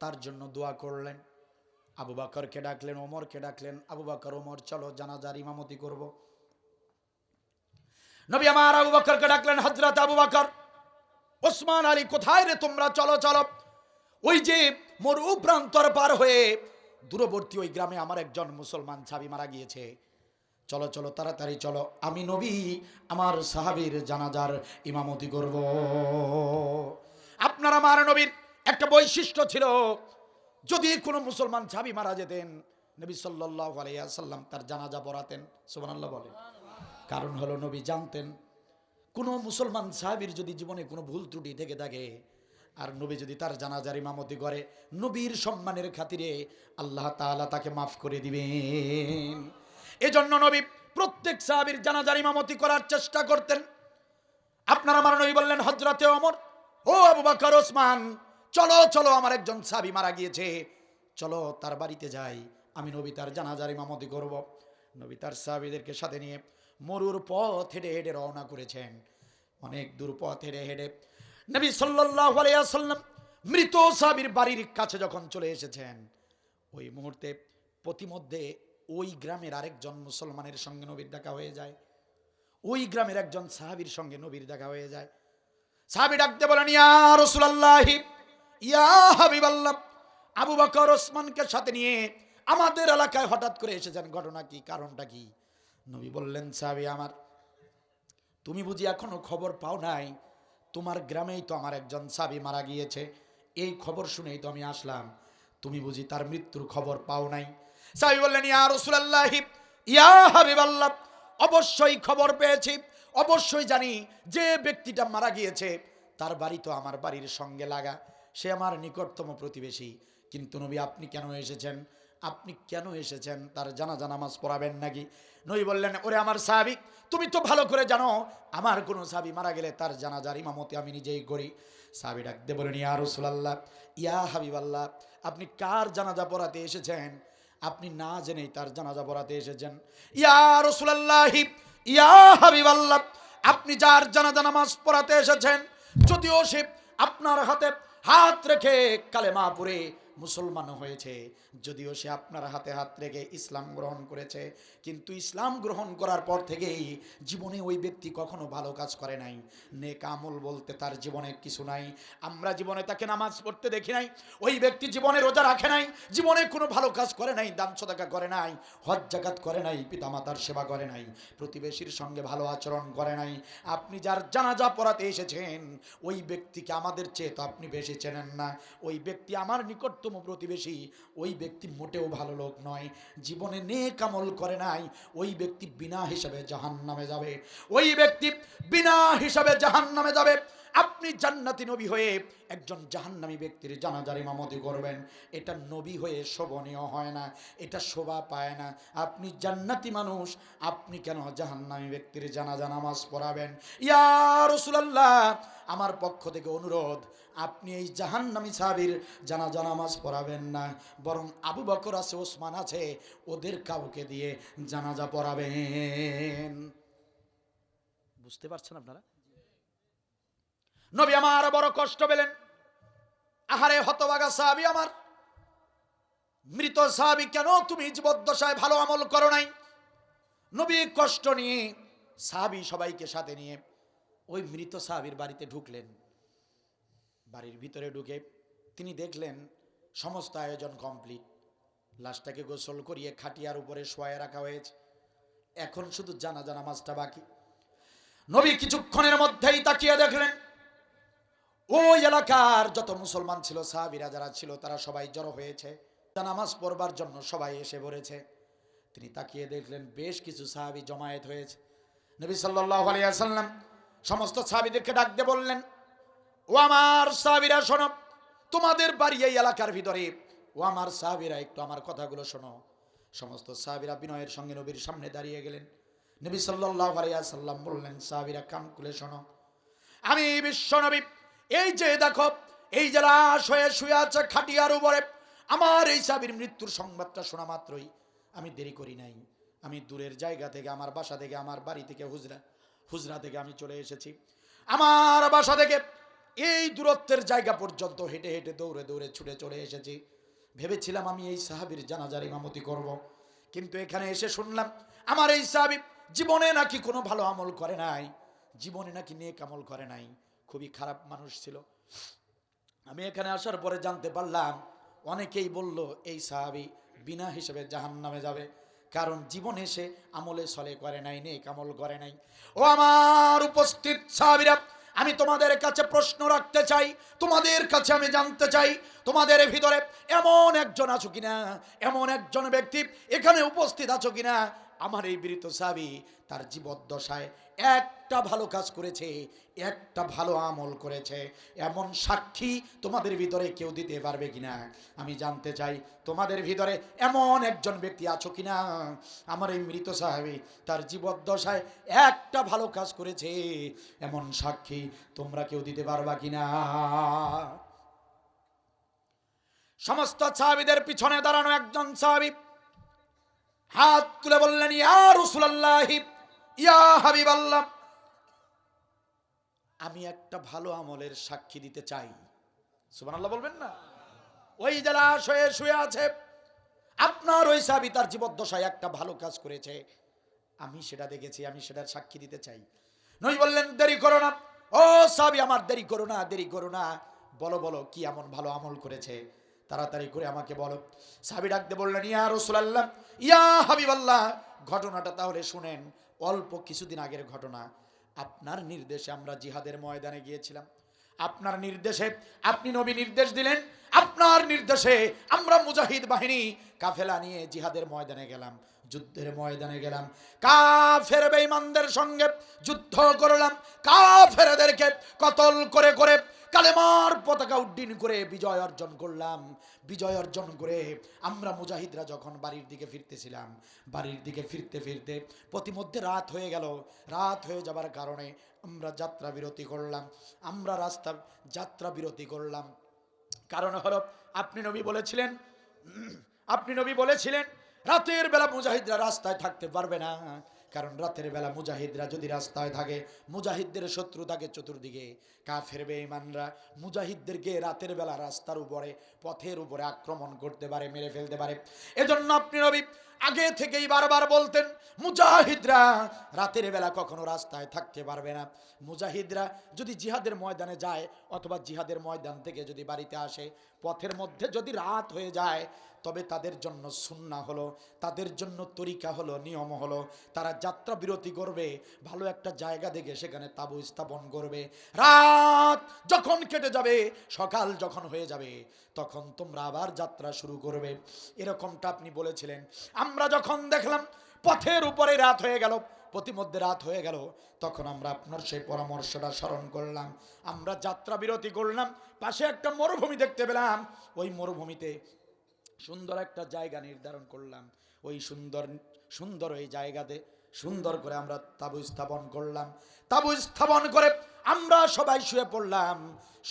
তার জন্য দোয়া করলেন। আবু বকরকে ডাকলেন, ওমরকে ডাকলেন, আবু বকর, ওমর চলো জানাজার ইমামতি করব। নবী আমার আবু বকরকে ডাকলেন, হযরত আবু বকর, ওসমান আলী কোথায় রে তোমরা, চলো চলো, ওই যে মরু প্রান্তর পার হয়ে দূরবর্তী ওই গ্রামে আমার একজন মুসলমান সাহাবী মারা গিয়েছে, চলো চলো তাড়াতাড়ি চলো, আমি নবী আমার সাহাবীর জানাজার ইমামতি করব। আপনার আমার নবীর একটা বৈশিষ্ট্য ছিল, যদি কোনো মুসলমান সাহাবী মারা যেতেন, নবী সাল্লাল্লাহু আলাইহি ওয়াসাল্লাম তার জানাজা পড়াতেন। সুবহানাল্লাহ বলেন। কারণ হলো নবী জানতেন কোনো মুসলমান সাহাবীর যদি জীবনে কোনো ভুল ত্রুটি থেকে থাকে, আর নবী যদি তার জানাজার ইমামতি করে, নবীর সম্মানের খাতিরে আল্লাহ তাআলা তাকে মাফ করে দিবেন। এজন্য নবী প্রত্যেক সাহাবীর জানাজার ইমামতি করার চেষ্টা করতেন। আপনার আমার নবী বললেন, হযরতে ওমর, ও আবু বকর, ওসমান, চলো চলো, আমার একজন সাহাবী মারা গিয়েছে, চলো তার বাড়িতে যাই, আমি নবী তার জানাজার ইমামতি করব। নবী তার সাহাবীদেরকে সাথে নিয়ে মরুর পথ হেঁটে হেঁটে রওনা করেছেন। অনেক দূর পথ হেঁটে হেঁটে নবী সাল্লাল্লাহু আলাইহি ওয়াসাল্লাম মৃত সাহাবীর বাড়ির কাছে যখন চলে এসেছেন, ওই মুহূর্তে প্রতিমধ্যে ওই গ্রামের আরেকজন মুসলমানের সঙ্গে নবীর দেখা হয়ে যায়, ওই গ্রামের একজন সাহাবীর সঙ্গে নবীর দেখা হয়ে যায়। সাহাবী ডাকতে বলেন, ইয়া রাসূলুল্লাহ, ইয়া হাবিবাল্লাহ, আবু বকর ওসমানকে সাথে নিয়ে আমাদের এলাকায় হঠাৎ করে এসেছেন, ঘটনা কি, কারণটা কি? নবী বললেন, সাহাবী আমার, তুমি বুঝি এখনো খবর পাও নাই? তোমার গ্রামেই তো আমার একজন সাহাবী মারা গিয়েছে, এই খবর শুনেই তো আমি আসলাম, তুমি বুঝি তার মৃত্যুর খবর পাও নাই? সাহাবী বললেন, ইয়া রাসূলুল্লাহ, ইয়া হাবিবাল্লাহ, অবশ্যই খবর পেয়েছি, অবশ্যই জানি যে ব্যক্তিটা মারা গিয়েছে তার বাড়ি তো আমার বাড়ির সঙ্গে লাগা, সে আমার নিকটতম প্রতিবেশী, কিন্তু নবী আপনি কেন এসেছেন? আপনি কেন এসেছেন? তার জানাজা নামাজ পড়াবেন নাকি? নবী বললেন, ওরে আমার সাহাবী, তুমি তো ভালো করে জানো আমার কোনো সাহাবী মারা গেলে তার জানাজার ইমামতি আমি নিজেই করি। সাহাবী ডাকতে বলেন, ইয়া রাসূলুল্লাহ, ইয়া হাবিবাল্লাহ, আপনি কার জানাজা পড়াতে এসেছেন? আপনি না জেনেই তার জানাজা পড়াতে এসেছেন। ইয়া রাসূলুল্লাহ, ইয়া হাবিবাল্লাহ, আপনি যার জানাজা নামাজ পড়াতে এসেছেন, যদিও সে আপনার হাতে হাত রেখে কালেমা পড়ে মুসলমান হয়েছে, যদিও সে আপনার হাতে হাত রেখে ইসলাম গ্রহণ করেছে, কিন্তু ইসলাম গ্রহণ করার পর থেকেই জীবনে ওই ব্যক্তি কখনো ভালো কাজ করে নাই। নেক আমল বলতে তার জীবনে কিছু নাই। আমরা জীবনে তাকে নামাজ পড়তে দেখি নাই, ওই ব্যক্তি জীবনে রোজা রাখে নাই, জীবনে কোনো ভালো কাজ করে নাই, দান সদকা করে নাই, হজ জাকাত করে নাই, পিতামাতার সেবা করে নাই, প্রতিবেশীর সঙ্গে ভালো আচরণ করে নাই। আপনি যার জানাজা পড়াতে এসেছেন ওই ব্যক্তিকে আমাদের চেয়ে তো আপনি বেশি চেনেন না। ওই ব্যক্তি আমার নিকটতম প্রতিবেশী, ওই ব্যক্তি মোটেও ভালো লোক নয়, জীবনে নেক আমল করে নাই, ওই ব্যক্তি বিনা হিসাবে জাহান্নামে যাবে, ওই ব্যক্তি বিনা হিসাবে জাহান্নামে যাবে। আপনি জান্নাতি নবী হয়ে একজন জাহান্নামী ব্যক্তির জানাজার ইমামতি করবেন, এটা নবী হয়ে শোভনীয় হয় না, এটা শোভা পায় না। আপনি জান্নাতি মানুষ, আপনি কেন জাহান্নামী ব্যক্তির জানাজা নামাজ পড়াবেন? ইয়া রাসূলুল্লাহ, আমার পক্ষ থেকে অনুরোধ, আপনি এই জাহান্নামী সাহাবীর জানাজা নামাজ পড়াবেন না, বরং আবু বকর আছে, ওসমান আছে, ওদের কাউকে দিয়ে জানাজা পড়াবেন। বুঝতে পারছেন আপনারা? নবী আমার বড় কষ্ট পেলেন। আহারে হতভাগা সাহাবী আমার, মৃত সাহাবী, কেন তুমি জীবদ্দশায় ভালো আমল করো নাই? নবী কষ্ট নিয়ে সাহাবী সবাইকে সাথে নিয়ে ওই মৃত সাহাবীর বাড়িতে ঢুকলেন। বাড়ির ভিতরে ঢুকে তিনি দেখলেন সমস্ত আয়োজন কমপ্লিট, লাশটাকে গোসল করিয়ে খাটিয়ার উপরে শোয়ায় রাখা হয়েছে, এখন শুধু জানাজা নামাজটা বাকি। নবী কিছুক্ষণের মধ্যেই তাকিয়ে দেখলেন ওই এলাকার যত মুসলমান ছিল, সাহাবীরা যারা ছিল, তারা সবাই জড়ো হয়েছে, নামাজ পড়বার জন্য সবাই এসে পড়েছে। তিনি তাকিয়ে দেখলেন বেশ কিছু সাহাবী জমায়েত হয়েছে। নবী সাল্লাল্লাহু আলাইহি ওয়াসাল্লাম সমস্ত সাহাবীদেরকে ডাক দিয়ে বললেন, ও আমার সাহাবীরা শোনো, তোমাদের বাড়ি এই এলাকার ভিতরে, ও আমার সাহাবীরা একটু আমার কথাগুলো শোনো। সমস্ত সাহাবীরা বিনয়ের সঙ্গে নবীর সামনে দাঁড়িয়ে গেলেন। নবী সাল্লাল্লাহু আলাইহি ওয়াসাল্লাম বললেন, সাহাবীরা কান খুলে শোনো, আমি বিশ্ব নবী, এই যে দেখো, এই যে লাশ হয়ে শুয়ে আছে খাটিয়ার উপরে, আমার এই সাহাবীর মৃত্যুর সংবাদটা শোনা মাত্রই আমি দেরি করি নাই, আমি দূরের জায়গা থেকে, আমার বাসা থেকে, আমার বাড়ি থেকে, হুজরা থেকে আমি চলে এসেছি। আমার বাসা থেকে এই দূরত্বের জায়গা পর্যন্ত হেঁটে হেঁটে দৌড়ে দৌড়ে ছুটে চলে এসেছি। ভেবেছিলাম আমি এই সাহাবীর জানাজার ইমামতি করব, কিন্তু এখানে এসে শুনলাম আমার এই সাহাবী জীবনে নাকি কোনো ভালো আমল করে নাই, জীবনে নাকি নেক আমল করে নাই, খুবই খারাপ মানুষ ছিল। আমি এখানে আসার পরে জানতে পারলাম, অনেকেই বলল এই সাহাবী বিনা হিসেবে জাহান্নামে যাবে, কারণ জীবনে সে আমলে সলে করে নাই, নেক আমল করে নাই। ও আমার উপস্থিত সাহাবীরা, আমি তোমাদের কাছে প্রশ্ন রাখতে চাই, তোমাদের কাছে আমি জানতে চাই, তোমাদের ভিতরে এমন একজন আছো কিনা, এমন একজন ব্যক্তি এখানে উপস্থিত আছো কিনা, আমার এই মৃত সাহাবী তার জীবদ্দশায় একটা ভালো কাজ করেছে, একটা ভালো আমল করেছে, এমন সাক্ষী তোমাদের ভিতরে কেউ দিতে পারবে কিনা? আমি জানতে চাই তোমাদের ভিতরে এমন একজন ব্যক্তি আছো কিনা, আমার এই মৃত সাহাবী তার জীবদ্দশায় একটা ভালো কাজ করেছে, এমন সাক্ষী তোমরা কেউ দিতে পারবা কিনা? সমস্ত সাহাবীদের পিছনে দাঁড়ানো একজন সাহাবী হাত তুলে বললেন, ইয়া রাসূলুল্লাহ, ইয়া হাবিবাল্লাহ, আমি একটা ভালো আমলের সাক্ষী দিতে চাই। সুবহানাল্লাহ বলবেন না? ওই যে লাশ হয়ে শুয়ে আছে, আপনার ওই সাহাবী তার জীবদ্দশায় একটা ভালো কাজ করেছে, আমি সেটা দেখেছি, আমি সেটার সাক্ষী দিতে চাই। নবী বললেন, দেরি করো না ও সাহাবী, আমার দেরি করো না, দেরি করো না, বলো বলো কি এমন ভালো আমল করেছে, তাড়াতাড়ি করে আমাকে বলো। সাহাবী ডাকতে বললেন, ইয়া রাসূলুল্লাহ, ইয়া হাবিবাল্লাহ, ঘটনাটা তাহলে শুনেন। অল্প কিছুদিন আগের ঘটনা, আপনার নির্দেশে আমরা জিহাদের ময়দানে গিয়েছিলাম, আপনার নির্দেশে, আপনি নবী নির্দেশ দিলেন, আপনার নির্দেশে আমরা মুজাহিদ বাহিনী কাফেলা নিয়ে জিহাদের ময়দানে গেলাম, যুদ্ধের ময়দানে গেলাম, কাফের বেঈমানদের সঙ্গে যুদ্ধ করলাম, কাফেরদেরকে কতল করে করে কালেমার পতাকা উড্ডীন করে বিজয় অর্জন করলাম। বিজয় অর্জন করে আমরা মুজাহিদরা যখন বাড়ির দিকে ফিরতেছিলাম, বাড়ির দিকে ফিরতে ফিরতে প্রতিমধ্যে রাত হয়ে গেল। রাত হয়ে যাবার কারণে আমরা যাত্রা বিরতি করলাম। আমরা যাত্রা বিরতি করলাম। কারণ হলো আপনি নবী বলেছিলেন রাতের বেলা মুজাহিদরা রাস্তায় থাকতে পারবে না। কারণ রাতের বেলা মুজাহিদরা যদি রাস্তায় থাকে, মুজাহিদদের শত্রু থাকে চতুর্দিকে, কাফের বেঈমানরা মুজাহিদদেরকে রাতের বেলা রাস্তার উপরে, পথের উপরে আক্রমণ করতে পারে, মেরে ফেলতে পারে। এজন্য আপনি নবী আগে থেকেই বারবার বলতেন মুজাহিদরা রাতের বেলা কখনো রাস্তায় থাকতে পারবে না। মুজাহিদরা যদি জিহাদের ময়দানে যায় অথবা জিহাদের ময়দান থেকে যদি বাড়িতে আসে, পথের মধ্যে যদি রাত হয়ে যায়, তবে তাদের জন্য সুন্নাহ হলো, তাদের জন্য তরিকা হলো, নিয়ম হলো, তারা যাত্রা বিরতি করবে, ভালো একটা জায়গা দেখে সেখানে তাঁবু স্থাপন করবে। রাত যখন কেটে যাবে, সকাল যখন হয়ে যাবে, তখন তোমরা আবার যাত্রা শুরু করবে। এরকমটা আপনি বলেছিলেন। আমরা যখন দেখলাম পথের উপরে রাত হয়ে গেল, প্রতিমধ্যে রাত হয়ে গেল, তখন আমরা আপনার সেই পরামর্শটা স্মরণ করলাম। আমরা যাত্রা বিরতি করলাম। পাশে একটা মরুভূমি দেখতে পেলাম। ওই মরুভূমিতে সুন্দর একটা জায়গা নির্ধারণ করলাম। ওই সুন্দর ওই জায়গাতে সুন্দর করে আমরা তাঁবু স্থাপন করলাম। তাঁবু স্থাপন করে আমরা সবাই শুয়ে পড়লাম।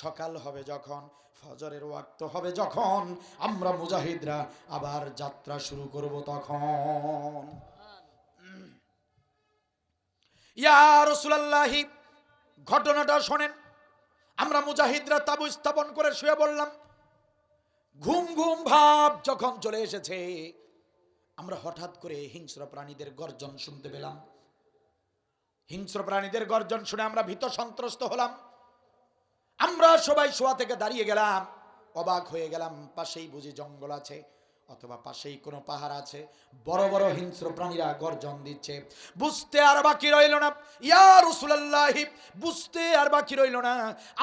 সকাল হবে যখন, ফজরের ওয়াক্ত হবে যখন, আমরা মুজাহিদরা আবার যাত্রা শুরু করব তখন। ইয়া রাসূলুল্লাহি, ঘটনাটা শোনেন। আমরা মুজাহিদরা তাঁবু স্থাপন করে শুয়ে পড়লাম। ঘুম ঘুম ভাব যখন চলে এসেছে, আমরা হঠাৎ করে হিংস্র প্রাণীদের গর্জন শুনতে পেলাম। হিংস্র প্রাণীদের গর্জন শুনে আমরা ভীত সন্ত্রস্ত হলাম। আমরা সবাই শোয়া থেকে দাঁড়িয়ে গেলাম, অবাক হয়ে গেলাম। পাশেই বুঝি জঙ্গল আছে অথবা পাশেই কোনো পাহাড় আছে, বড় বড় হিংস্র প্রাণীরা গর্জন দিচ্ছে। বুঝতে আর বাকি রইল না, ইয়া রাসূলুল্লাহ, বুঝতে আর বাকি রইল না।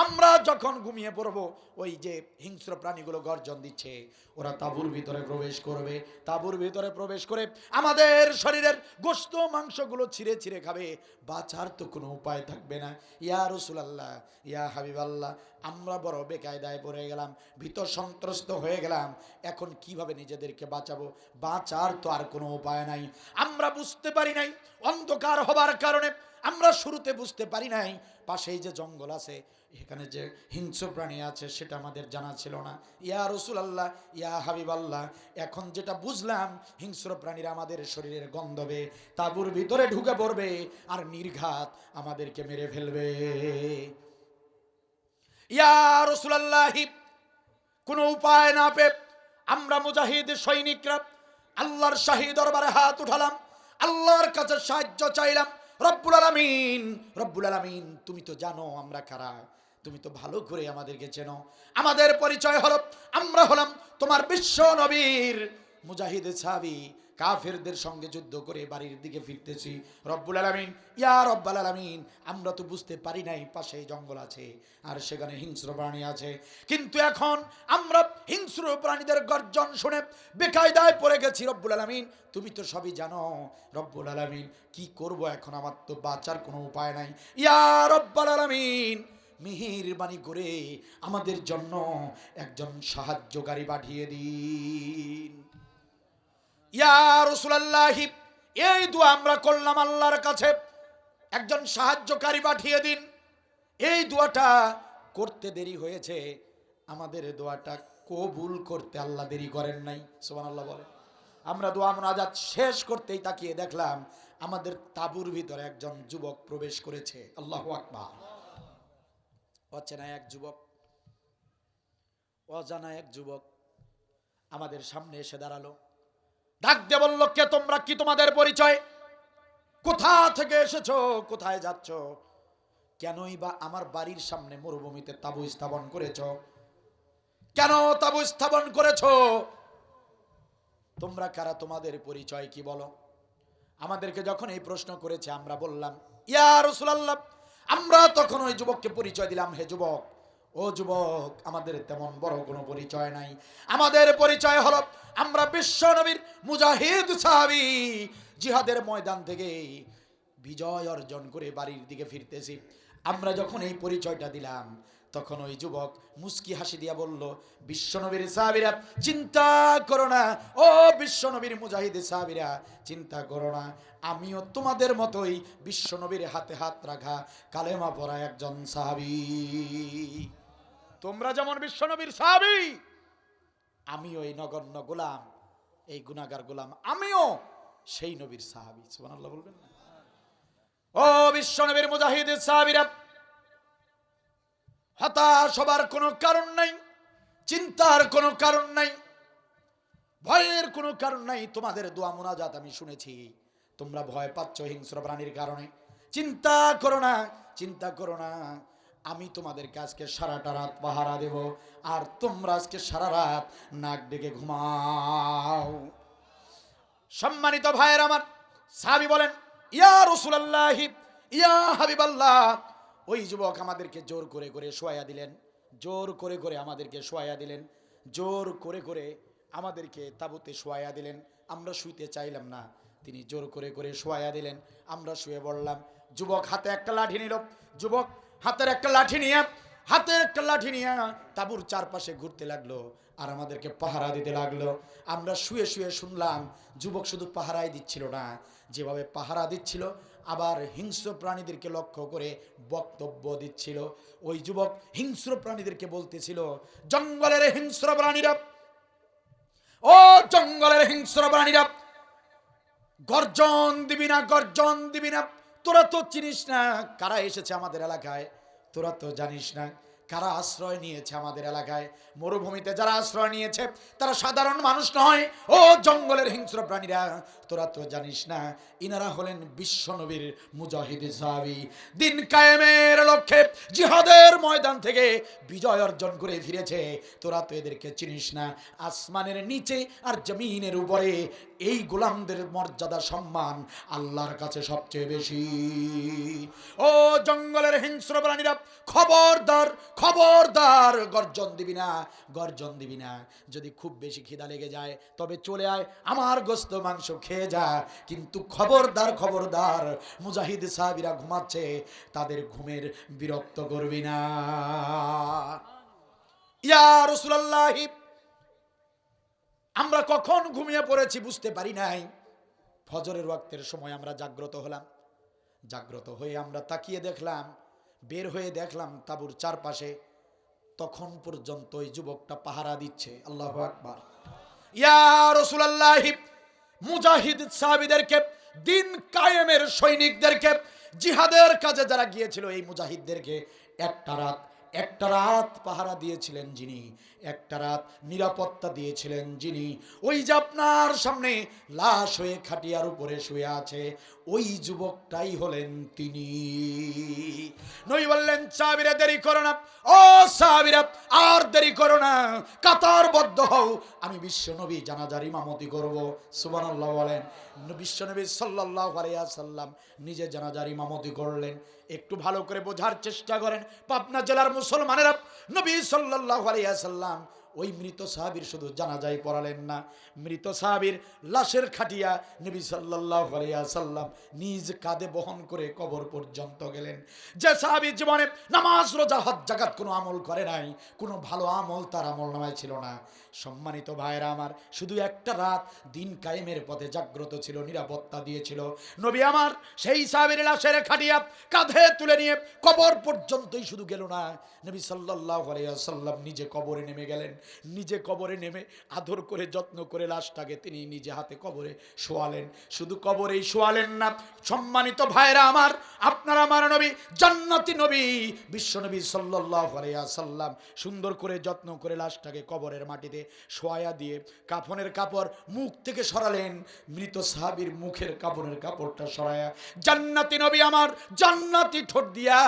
আমরা যখন ঘুমিয়ে পড়ব, ওই যে হিংস্র প্রাণীগুলো গর্জন দিচ্ছে, ওরা তাঁবুর ভিতরে প্রবেশ করবে। তাঁবুর ভিতরে প্রবেশ করে আমাদের শরীরের গোশত মাংসগুলো ছিঁড়ে ছিঁড়ে খাবে। বাঁচার তো কোনো উপায় থাকবে না। ইয়া রাসূলুল্লাহ, ইয়া হাবিবাল্লাহ, আমরা বড় বেকায়দায় পড়ে গেলাম, ভীত সন্ত্রস্ত হয়ে গেলাম। এখন কিভাবে নিজেদেরকে বাঁচাবো? বাঁচার তো আর কোনো উপায় নাই। আমরা বুঝতে পারি নাই, অন্ধকার হবার কারণে আমরা শুরুতে বুঝতে পারি নাই পাশেই যে জঙ্গল আছে, এখানে যে হিংস্র প্রাণী আছে, সেটা আমাদের জানা ছিল না। ইয়া রাসূলুল্লাহ, ইয়া হাবিবাল্লাহ, এখন যেটা বুঝলাম, হিংস্র প্রাণীরা আমাদের শরীরের গন্ধবে, তাঁবুর ভিতরে ঢুকে পড়বে আর নির্ঘাত আমাদেরকে মেরে ফেলবে। ইয়া রাসূলুল্লাহ, কোনো উপায় না পেয়ে আমরা মুজাহিদ সৈনিকরা আল্লাহর শাহী দরবারে হাত উঠালাম, আল্লাহর কাছে সাহায্য চাইলাম। রব্বুল আলামিন, তুমি তো জানো আমরা কারা, তুমি তো ভালো করে আমাদেরকে চেনো। আমাদের পরিচয় হলো, আমরা হলাম তোমার বিশ্ব নবীর মুজাহিদ সাহাবী, কাফেরদের সঙ্গে যুদ্ধ করে বাড়ির দিকে ফিরতেছি। রব্বুল আলামিন, ইয়া রব্বুল আলামিন, আমরা তো বুঝতে পারি নাই পাশে জঙ্গল আছে আর সেখানে হিংস্র প্রাণী আছে, কিন্তু এখন আমরা হিংস্র প্রাণীদের গর্জন শুনে বেকায়দায় পড়ে গেছি। রব্বুল আলামিন, তুমি তো সবই জানো। রব্বুল আলামিন, কি করব এখন? আমার তো বাঁচার কোনো উপায় নাই। ইয়া রব্বুল আলামিন, মেহেরবানি করে আমাদের জন্য একজন সাহায্যকারী পাঠিয়ে দিন। ইয়া রাসূলুল্লাহ, এই দোয়া আমরা করলাম আল্লাহর কাছে, একজন সাহায্যকারী পাঠিয়ে দিন। এই দোয়াটা করতে দেরি হয়েছে, আমাদের দোয়াটা কবুল করতে আল্লাহ দেরি করেন নাই। সুবহানাল্লাহ বলে। আমরা দোয়া মুনাজাত শেষ করতেই তাকিয়ে দেখলাম আমাদের তাঁবুর ভিতরে একজন যুবক প্রবেশ করেছে। আল্লাহু আকবার। অচেনা এক যুবক, অজানা এক যুবক আমাদের সামনে এসে দাঁড়ালো। ডাক দিয়ে বলল, কে তোমরা? কি তোমাদের পরিচয়? কোথা থেকে এসেছো? কোথায় যাচ্ছ? কেনই বা আমার বাড়ির সামনে মরুভূমিতে তাঁবু স্থাপন করেছো? কেন তাঁবু স্থাপন করেছো? তোমরা কারা? তোমাদের পরিচয় কি বলো? আমাদেরকে যখন এই প্রশ্ন করেছে, আমরা বললাম, ইয়া রাসূলুল্লাহ, আমরা তখন ওই যুবককে পরিচয় দিলাম, হে যুবক, ও যুবক, আমাদের তেমন বড় কোনো পরিচয় নাই। আমাদের পরিচয় হলো আমরা বিশ্ব নবীর মুজাহিদ সাহাবী, জিহাদের ময়দান থেকে বিজয় অর্জন করে বাড়ির দিকে ফিরতেছি। আমরা যখন এই পরিচয়টা দিলাম, তখন ওই যুবক মুস্কি হাসি দিয়া বলল, বিশ্বনবীর সাহাবীরা চিন্তা করো না, ও বিশ্বনবীর মুজাহিদ সাহাবীরা চিন্তা করো না, আমিও তোমাদের মতোই বিশ্বনবীর হাতে হাত রাখা কালেমা পড়া একজন সাহাবী। তোমরা যেমন বিশ্বনবীর সাহাবী, আমিও এই নগণ্য গোলাম, এই গুনাহগার গোলাম, আমিও সেই নবীর সাহাবী। সুবহানাল্লাহ বলবেন না? ও বিশ্বনবীর মুজাহিদ সাহাবীরা, হতাশ হবার কোনো কারণ নাই, চিন্তার কোনো কারণ নাই, ভয়ের কোনো কারণ নাই। তোমাদের দোয়া মুনাজাত আমি শুনেছি, তোমরা ভয় পাচ্ছ হিংস্র প্রাণীর কারণে। চিন্তা করো না, চিন্তা করো না, আমি তোমাদেরকে আজকে সারাটা রাত পাহারা দেব, আর তোমরা আজকে সারা রাত নাক ডেকে ঘুমাও। সম্মানিত ভাইয়ের আমার, সাহাবী বলেন, ইয়া রাসূলুল্লাহ, ইয়া হাবিবাল্লাহ। ওই যুবক আমাদেরকে জোর করে করে শোয়াইয়া দিলেন, জোর করে করে আমাদেরকে শোয়াইয়া দিলেন, জোর করে করে আমাদেরকে তাঁবুতে শোয়াইয়া দিলেন। আমরা শুইতে চাইলাম না, তিনি জোর করে করে শোয়াইয়া দিলেন, আমরা শুয়ে পড়লাম। যুবক হাতে একটা লাঠি নিল, যুবক হাতের একটা লাঠি নিয়ে তাঁবুর চারপাশে ঘুরতে লাগলো আর আমাদেরকে পাহারা দিতে লাগলো। আমরা শুয়ে শুয়ে শুনলাম, যুবক শুধু পাহারাই দিচ্ছিল না, যেভাবে পাহারা দিচ্ছিল আবার হিংস্র প্রাণীদেরকে লক্ষ্য করে বক্তব্য দিচ্ছিল। ওই যুবক হিংস্র প্রাণীদেরকে বলতেছিল, জঙ্গলের হিংস্র প্রাণীরা, ও জঙ্গলের হিংস্র প্রাণীরা, গর্জন দিবি না, গর্জন দিবি না। তোরা তো চিনিস না কারা এসেছে আমাদের এলাকায়, তোরা তো জানিস না কারা আশ্রয় নিয়েছে আমাদের এলাকায়। মরুভূমিতে যারা আশ্রয় নিয়েছে তারা সাধারণ মানুষ নয়। ও জঙ্গলের হিংস্র প্রাণীরা, তোরা তো জানিস না ইনারা হলেন বিশ্বনবীর মুজাহিদ সাহাবী, দিন কায়েমের লক্ষ্যে জিহাদের ময়দান থেকে বিজয় অর্জন করে ফিরেছে। তোরা তো এদেরকে চিনিস না। আসমানের নিচে আর জমিনের উপরে এই গোলামদের মর্যাদা সম্মান আল্লাহর কাছে সবচেয়ে বেশি। ও জঙ্গলের হিংস্র প্রাণীরা, খবরদার, খবরদার, গর্জন দিবি না, গর্জন দিবি না। যদি খুব বেশি খিদা লেগে যায় তবে চলে আয়, আমার গোস্ত মাংস খেয়ে যা, কিন্তু খবরদার, খবরদার, মুজাহিদ সাহাবীরা ঘুমাচ্ছে, তাদের ঘুমের বিরক্ত করবি না। ইয়া রাসূলুল্লাহ, আমরা কখন ঘুমিয়ে পড়েছি বুঝতে পারি নাই। ফজরের ওয়াক্তের সময় আমরা জাগ্রত হলাম, জাগ্রত হয়ে আমরা তাকিয়ে দেখলাম, বের হয়ে দেখলাম তাঁবুর চারপাশে তখন পর্যন্ত ওই যুবকটা পাহারা দিচ্ছে। আল্লাহু আকবার। ইয়া রাসূলুল্লাহ, মুজাহিদ সাহাবীদেরকে, দিন কায়েমের সৈনিকদেরকে, জিহাদের কাজে যারা গিয়েছিল এই মুজাহিদদেরকে একটা রাত পাহারা দিয়েছিলেন যিনি, একটা রাত নিরাপত্তা দিয়েছিলেন যিনি, ওই যে আপনার সামনে লাশ হয়ে খাটিয়ার উপরে শুয়ে আছে, ওই যুবকটাই হলেন তিনি। নবী বললেন, সাহাবীরা দেরি করো না, ও সাহাবীরা আর দেরি করো না, কাতারবদ্ধ হও, আমি বিশ্বনবী জানাজার ইমামতি করব। সুবহানাল্লাহ বলেন। বিশ্বনবী সাল্লাল্লাহু আলাইহি ওয়াসাল্লাম নিজে জানাজার ইমামতি করলেন। একটু ভালো করে বোঝার চেষ্টা করেন পাবনা জেলার মুসলমানেরা, নবী সাল্লাল্লাহু আলাইহি ওয়াসাল্লাম ওই মৃত সাহাবীর শুধু জানাজাই পড়ালেন না, মৃত সাহাবীর লাশের খাটিয়া নবী সাল্লাল্লাহু আলাইহি ওয়াসাল্লাম নিজ কাঁধে বহন করে কবর পর্যন্ত গেলেন। যে সাহাবী জীবনে নামাজ, রোজা, হজ, যাকাত কোনো আমল করে নাই, কোনো ভালো আমল তার আমল নামায় ছিল না। সম্মানিত ভাইরা আমার, শুধু একটা রাত দিন কায়েমের পথে জাগ্রত ছিল, নিরাপত্তা দিয়েছিল। নবী আমার সেই সাহাবীর লাশের খাটিয়া কাঁধে তুলে নিয়ে কবর পর্যন্তই শুধু গেল না, নবী সাল্লাল্লাহু আলাইহি ওয়াসাল্লাম নিজে কবরে নেমে গেলেন। নিজে কবরে নেমে আদর করে যত্ন করে লাশটাকে তিনি নিজে হাতে কবরে শোয়ালেন। শুধু কবরেই শোয়ালেন না, সম্মানিত ভাইরা আমার, আপনার আমার নবী, জান্নাতি নবী, বিশ্ব নবী সাল্লাল্লাহু আলাইহি ওয়াসাল্লাম সুন্দর করে যত্ন করে লাশটাকে কবরের মাটিতে শোয়া দিয়ে কাফনের কাপড় মুখ থেকে সরালেন। মৃত সাহাবীর মুখের কাপড়ের কাপড়টা সরায়া জান্নাতি নবী আমার জান্নাতি ঠোঁট দিয়া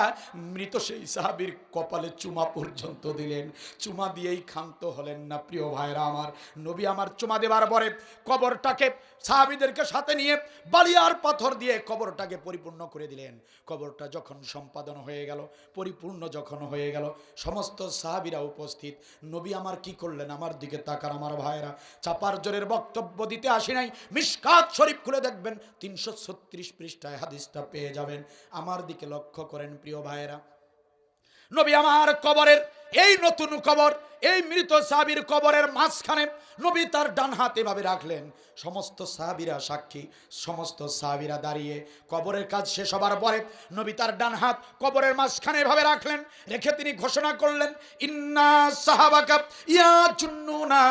মৃত সেই সাহাবীর কপালে চুমা পর্যন্ত দিলেন। চুমা দিয়েই ক্ষান্ত হলেন না। প্রিয় ভাইরা আমার, নবী আমার চুমা দেবার পরে কবরটাকে সাহাবীদেরকে সাথে নিয়ে বালিয়ার পাথর দিয়ে কবরটাকে পরিপূর্ণ করে দিলেন। কবরটা যখন সম্পাদন হয়ে গেল, পরিপূর্ণ যখন হয়ে গেল, সমস্ত সাহাবীরা উপস্থিত। নবী আমার কি করলেন? আমার দিকে তাকান আমার ভাইরা, চাপার জোরের বক্তব্য দিতে আসি নাই, মিশকাত শরীফ খুলে দেখবেন 336 পৃষ্ঠায় হাদিসটা পেয়ে যাবেন। আমার দিকে লক্ষ্য করেন প্রিয় ভাইরা, নবী আমার কবরের এই নতুন কবর, এই মৃত সাহাবীর কবরের মাঝখানে নবী তার ডান হাত এভাবে রাখলেন। সমস্ত সাহাবীরা সাক্ষী, সমস্ত সাহাবীরা দাঁড়িয়ে কবরের কাজ শেষ হবার পরে নবী তার ডান হাত কবরের মাঝখানে এভাবে রাখলেন, রেখে তিনি ঘোষণা করলেন, ইন্না সাহাবাকা ইয়াজুন্নুনা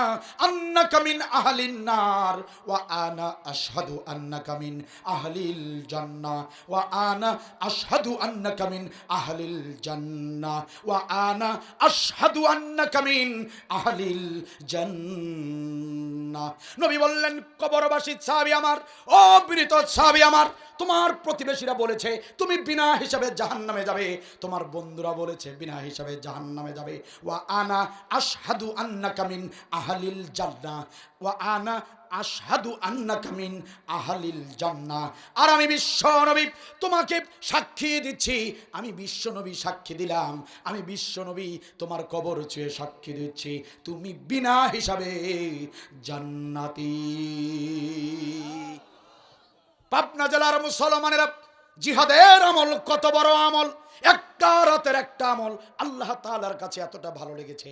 আন্নাকা মিন আহলিন নার ওয়া আনা আশহাদু আন্নাকা মিন আহলিল জান্নাহ ওয়া আনা আশহাদু আন্নাকা মিন আহলিল জান্নাহ ওয়া আনা আশহাদু আন্নাকা মিন আহলিল জান্নাহ। নবী বললেন, কবরবাসী সাহাবী আমার, ও মৃত সাহাবী আমার, তোমার প্রতিবেশীরা বলেছে তুমি বিনা হিসাবে জাহান্নামে যাবে, তোমার বন্ধুরা বলেছে বিনা হিসাবে জাহান্নামে যাবে। ওয়া আনা আশহাদু আন্নাকা মিন আহলিল জান্নাহ ওয়া আনা আশহাদু আন্নাকা মিন আহলিল জান্নাহ। আর আমি বিশ্ব নবী তোমাকে সাক্ষী দিচ্ছি, আমি বিশ্ব নবী সাক্ষী দিলাম, আমি বিশ্ব নবী তোমার কবর ছুঁয়ে সাক্ষী দিচ্ছি, তুমি বিনা হিসাবে জান্নাতি। পাবনা জেলার মুসলমানেরা, জিহাদের আমল কত বড় আমল! একটা রাতের একটা আমল আল্লাহ তাআলার কাছে এতটা ভালো লেগেছে,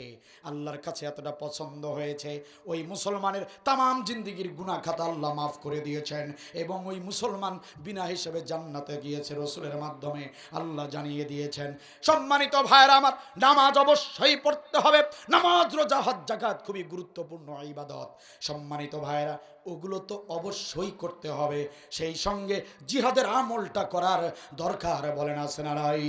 আল্লাহর কাছে এতটা পছন্দ হয়েছে, ওই মুসলমানের তামাম জিন্দেগির গুনাহ খাতা আল্লাহ মাফ করে দিয়েছেন, এবং ওই মুসলমান বিনা হিসেবে জান্নাতে গিয়েছে রাসূলের মাধ্যমে আল্লাহ জানিয়ে দিয়েছেন। সম্মানিত ভাইরা আমার, নামাজ অবশ্যই পড়তে হবে। নামাজ, রোজা, হজ, যাকাত খুবই গুরুত্বপূর্ণ ইবাদত। সম্মানিত ভাইরা, ওগুলো তো অবশ্যই করতে হবে, সেই সঙ্গে জিহাদের আমলটা করার দরকার, বলেন আছে না নাই?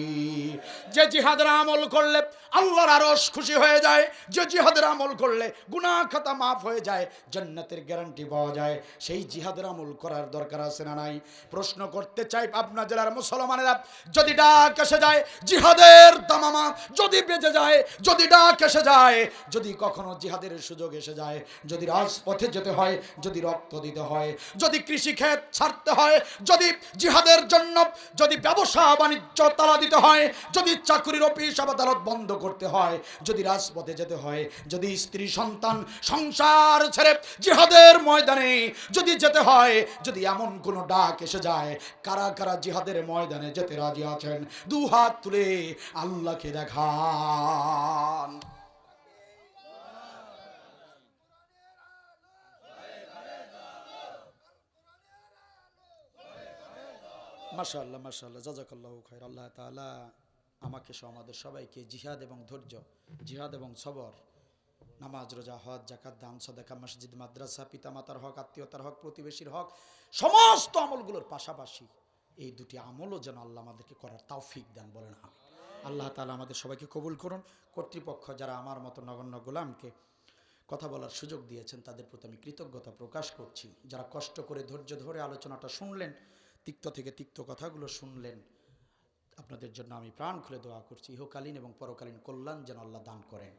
যে জিহাদের আমল করলে আল্লাহর আরশ খুশি হয়ে যায়, যে জিহাদের আমল করলে গুনাহ খাতা মাফ হয়ে যায়, জান্নাতের গ্যারান্টি পাওয়া যায়, সেই জিহাদের আমল করার দরকার আছে না নাই? প্রশ্ন করতে চাই পাবনা জেলার মুসলমানেরা, যদি ডাক এসে যায় জিহাদের দামামা, যদি বেজে যায়, যদি ডাক এসে যায়, যদি কখনো জিহাদের সুযোগ এসে যায়, যদি রাজপথে যেতে হয়, যদি রক্ত দিতে হয়, যদি কৃষিক্ষেত ছাড়তে হয়, যদি জিহাদের জন্য যদি ব্যবসা বাণিজ্য তালা দিতে হয়, যদি চাকরির অফিস আদালত বন্ধ করতে হয়, যদি রাজপথে যেতে হয়, যদি স্ত্রী সন্তান সংসার ছেড়ে জিহাদের ময়দানে যদি যেতে হয়, যদি এমন কোনো ডাক এসে যায়, কারা কারা জিহাদের ময়দানে যেতে রাজি আছেন? দু হাত তুলে আল্লাহকে দেখান। মাশাআল্লাহ, মাশাআল্লাহ, জাযাকাল্লাহু খাইর। আল্লাহ তাআলা আমাকে সহ আমাদের সবাইকে জিহাদ এবং ধৈর্য, জিহাদ এবং সবর, নামাজ, রোজা, হজ, যাকাত, দান, সাদাকা, মসজিদ, মাদ্রাসা, পিতামাতার হক, আত্মীয়তার হক, প্রতিবেশীর হক, সমস্ত আমলগুলোর পাশাপাশি এই দুটি আমলও যেন আল্লাহ আমাদেরকে করার তৌফিক দেন, বলেন আমিন। আল্লাহ তাআলা আমাদের সবাইকে কবুল করুন। কর্তৃপক্ষ যারা আমার মতো নগণ্য গোলামকে কথা বলার সুযোগ দিয়েছেন, তাদের প্রতি আমি কৃতজ্ঞতা প্রকাশ করছি। যারা কষ্ট করে ধৈর্য ধরে আলোচনাটা শুনলেন, তিক্ত থেকে তিক্ত কথাগুলো শুনলেন, আপনাদের জন্য আমি প্রাণ খুলে দোয়া করছি, ইহকালীন এবং পরকালীন কল্যাণ যেন আল্লাহ দান করেন।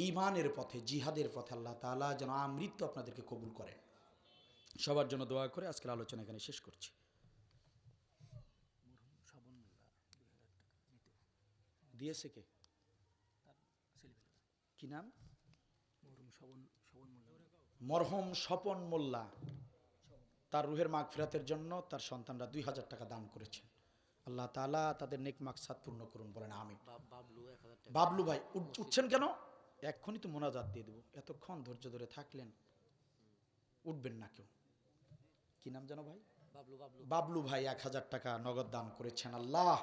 ঈমানের পথে, জিহাদের পথে আল্লাহ তাআলা যেন আমৃত্যু আপনাদেরকে কবুল করেন। সবার জন্য দোয়া করে আজকের আলোচনা এখানে শেষ করছি। দিয়েছে কে? কি নাম? মরহুম স্বপন মোল্লা। তার রুহের মাগফিরাতের জন্য তার সন্তানরা 2000 টাকা দান করেছেন। আল্লাহ তাআলা তাদের নেক মাকসাদ পূর্ণ করুন, বলেন আমিন। বাবলু ভাই উঠছেন কেন? এক্ষুনি তো মোনাজাত দিয়ে দেব, এতক্ষণ ধৈর্য ধরে থাকলেন, উঠবেন না কেউ। কি নাম জানো ভাই? বাবলু ভাই 1000 টাকা নগদ দান করেছেন। আল্লাহ